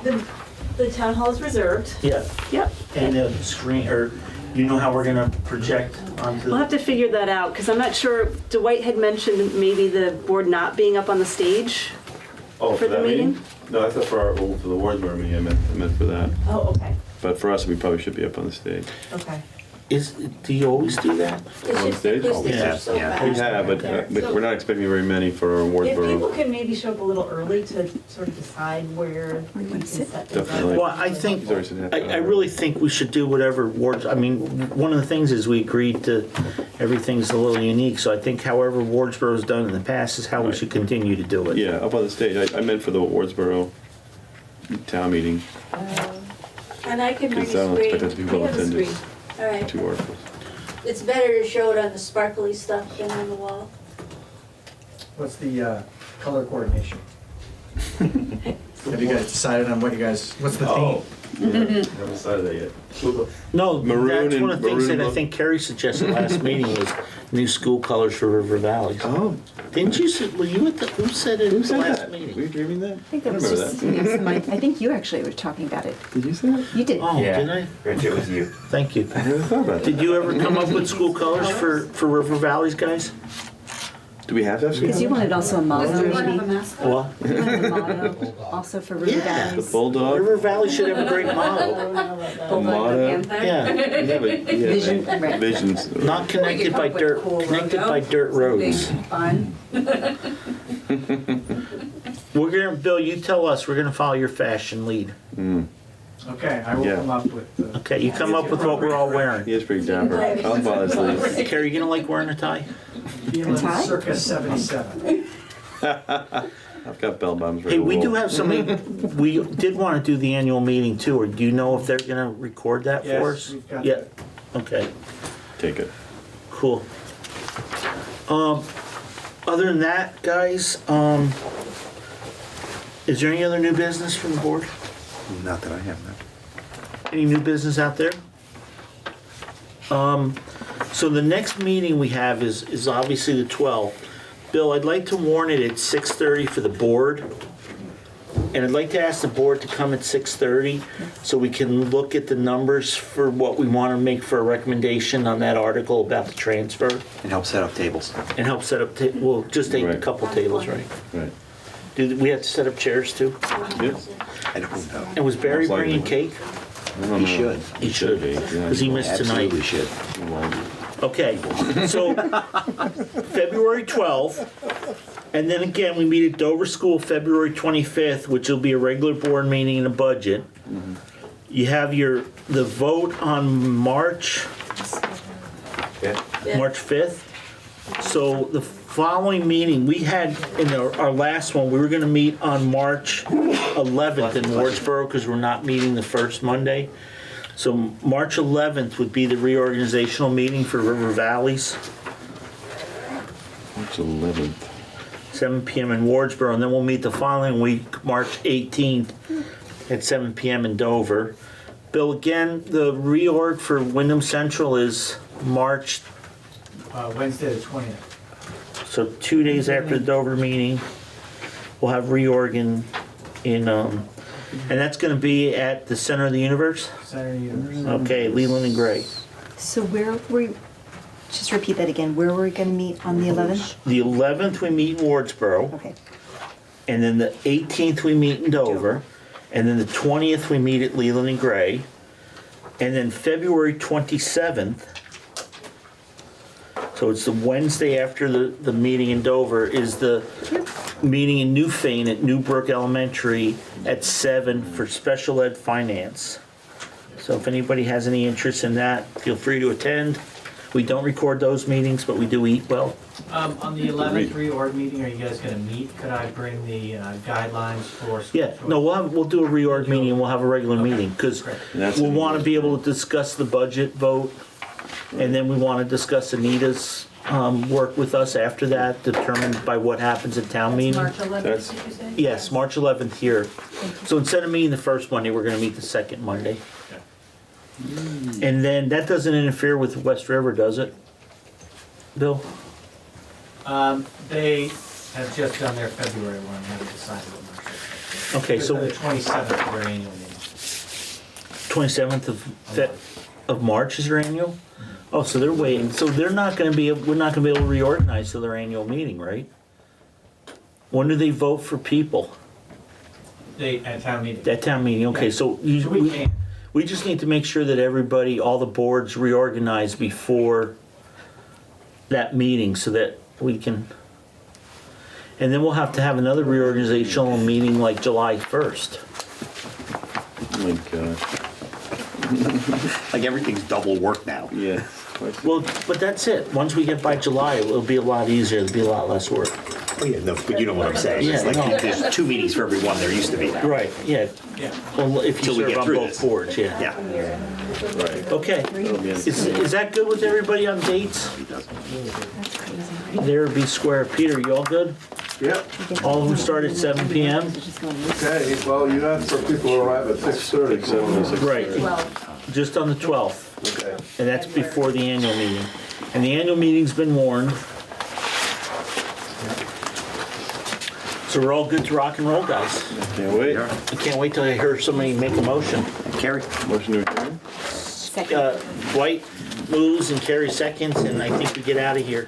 The town hall is reserved. yeah, Yep. and the screen, or you know how we're gonna project onto We'll have to figure that out, because I'm not sure, Dwight had mentioned maybe the board not being up on the stage. Oh, For the that meeting? No, I thought for the Wardsboro meeting, I meant for that. Oh, okay, But for us, we probably should be up on the stage. okay. Do you always do that? On stage? They're so Yeah. bad. We have, but we're not expecting very many for our If people Wardsboro. can maybe show up a little early to sort of decide where We wanna sit. Definitely. Well, I think, He's already said half an I hour. really think we should do whatever wards, I mean, one of the things is we agreed to, everything's a little unique, so I think however Wardsboro's done in the past is how we Right. should continue to do it. Yeah, up on the stage. I meant for the Wardsboro town meeting, And I can bring because I don't a expect that to screen. be well have a attended. screen. All right. 2 articles. It's better to show it on the sparkly stuff than on the wall. What's the color coordination? Have you guys decided on what what's the theme? Haven't decided that yet. No, Maroon that's one of and- the things maroon that I and think Kerry suggested last meeting was new school colors for River Valleys. Oh, Didn't you, were you at the, who said it at who the said last that? Were meeting? you dreaming that? I think that was remember just, that. yes, Mike, I think you actually were talking about it. Did you say that? You did. Oh, Yeah. did I? Rich, it was you. Thank you. I never thought about that. Did you ever come up with school colors for River Valleys, guys? Do we have to have Because you wanted also a motto, maybe. What? You wanted a motto also for River Yeah. The Valleys. bulldog? River Valley should have a great motto. A motto? Yeah, We have a, Vision, right. Visions. not connected by dirt, connected by dirt roads. Fun. We're gonna, Bill, you tell us, we're gonna follow your fashion lead. Okay, I will Yeah. come up with. Okay, you come up with what we're all wearing. He is pretty dapper. I'll follow his lead. Carrie, you gonna like wearing a tie? Feeling tie? circa 77. I've got bell bottoms ready Hey, to we do roll. have somebody, we did wanna do the annual meeting too, or do you know if they're gonna record that for Yes, us? we've got Yeah, that. okay, Take it. cool. Other than that, guys, is there any other new business from the board? Not that I have, no. Any new business out there? So the next meeting we have is obviously the 12th. Bill, I'd like to warn it at 6:30 for the board. And I'd like to ask the board to come at 6:30 so we can look at the numbers for what we want to make for a recommendation on that article about the transfer And help set up tables. and help set up, well, just take a Right. couple tables, right? Right. Do we have to set up chairs too? Yes. I don't know. And was Barry Most likely. bringing cake? I don't He know. should. He should, be, yeah. because he missed tonight. Absolutely should. Okay, so February 12th, and then again, we meet at Dover School February 25th, which will be a regular board meeting and a budget. You have the vote on March 5th. So the following meeting, we had, in our last one, we were gonna meet on March 11th in Wardsboro, because we're not meeting the first Monday. So March 11th would be the reorganizational meeting for River Valleys, March 11th. 7 PM in Wardsboro, and then we'll meet the following week, March 18th, at 7 PM in Dover. Bill, again, the reorg for Wyndham Central is March, Wednesday the 20th. so 2 days after the Dover meeting. We'll have reorg and that's gonna be at the Center of the Universe? Center of the Universe. Okay, Leland and Gray. So where were, just repeat that again, where were we gonna meet on the 11th? The 11th, we meet in Wardsboro. Okay. And then the 18th, we meet in Dover. And then the 20th, we meet at Leland and Gray. And then February 27th, so it's the Wednesday after the meeting in Dover, is the meeting in Newfane at Newbrook Elementary at 7 for special ed finance. So if anybody has any interest in that, feel free to attend. We don't record those meetings, but we do eat well. On the 11th reorg meeting, are you guys gonna meet? Could I bring the guidelines for school Yeah, choice? no, we'll do a reorg meeting and we'll have a regular meeting, because Great. That's we'll gonna be want to good. be able to discuss the budget vote, and then we want to discuss Anita's work with us after that, determined by what happens at town meeting. March 11th, That's- did you say? Yes, March 11th here. So instead of meeting the first Monday, we're going to meet the second Monday. And then that doesn't interfere with West River, does it? Bill? They have just done their February one, haven't decided what March is. Okay, so The 27th for their annual meeting. 27th of March is their annual? Oh, so they're waiting, so they're not gonna be, we're not gonna be able to reorganize till their annual meeting, right? When do they vote for people? At town meeting. At town meeting, okay, so So we can. We just need to make sure that everybody, all the boards reorganize before that meeting so that we can, and then we'll have to have another reorganizational meeting like July 1st. Oh my gosh. Like everything's double work now. Yeah. Well, but that's it. Once we get by July, it'll be a lot easier. It'll be a lot less work. Oh, yeah, no, but you know what I'm saying. It's Yeah, like no. there's 2 meetings for every one there used to be now. Right, yeah. Well, if you Till we serve get on through both this. boards, yeah. Yeah. Right. Okay. Is that good with everybody on dates? There be square. Peter, you all good? Yep. All of them start at 7 p.m.? Okay, well, you asked for people to arrive at 6:30. So. Right. Just on the 12th. Okay. And that's before the annual meeting. And the annual meeting's been warned. So we're all good to rock and roll, guys. Can't wait. I can't wait till I hear somebody make a motion. Carrie? Motion to adjourn? Dwight moves and Carrie seconds, and I think we get out of here.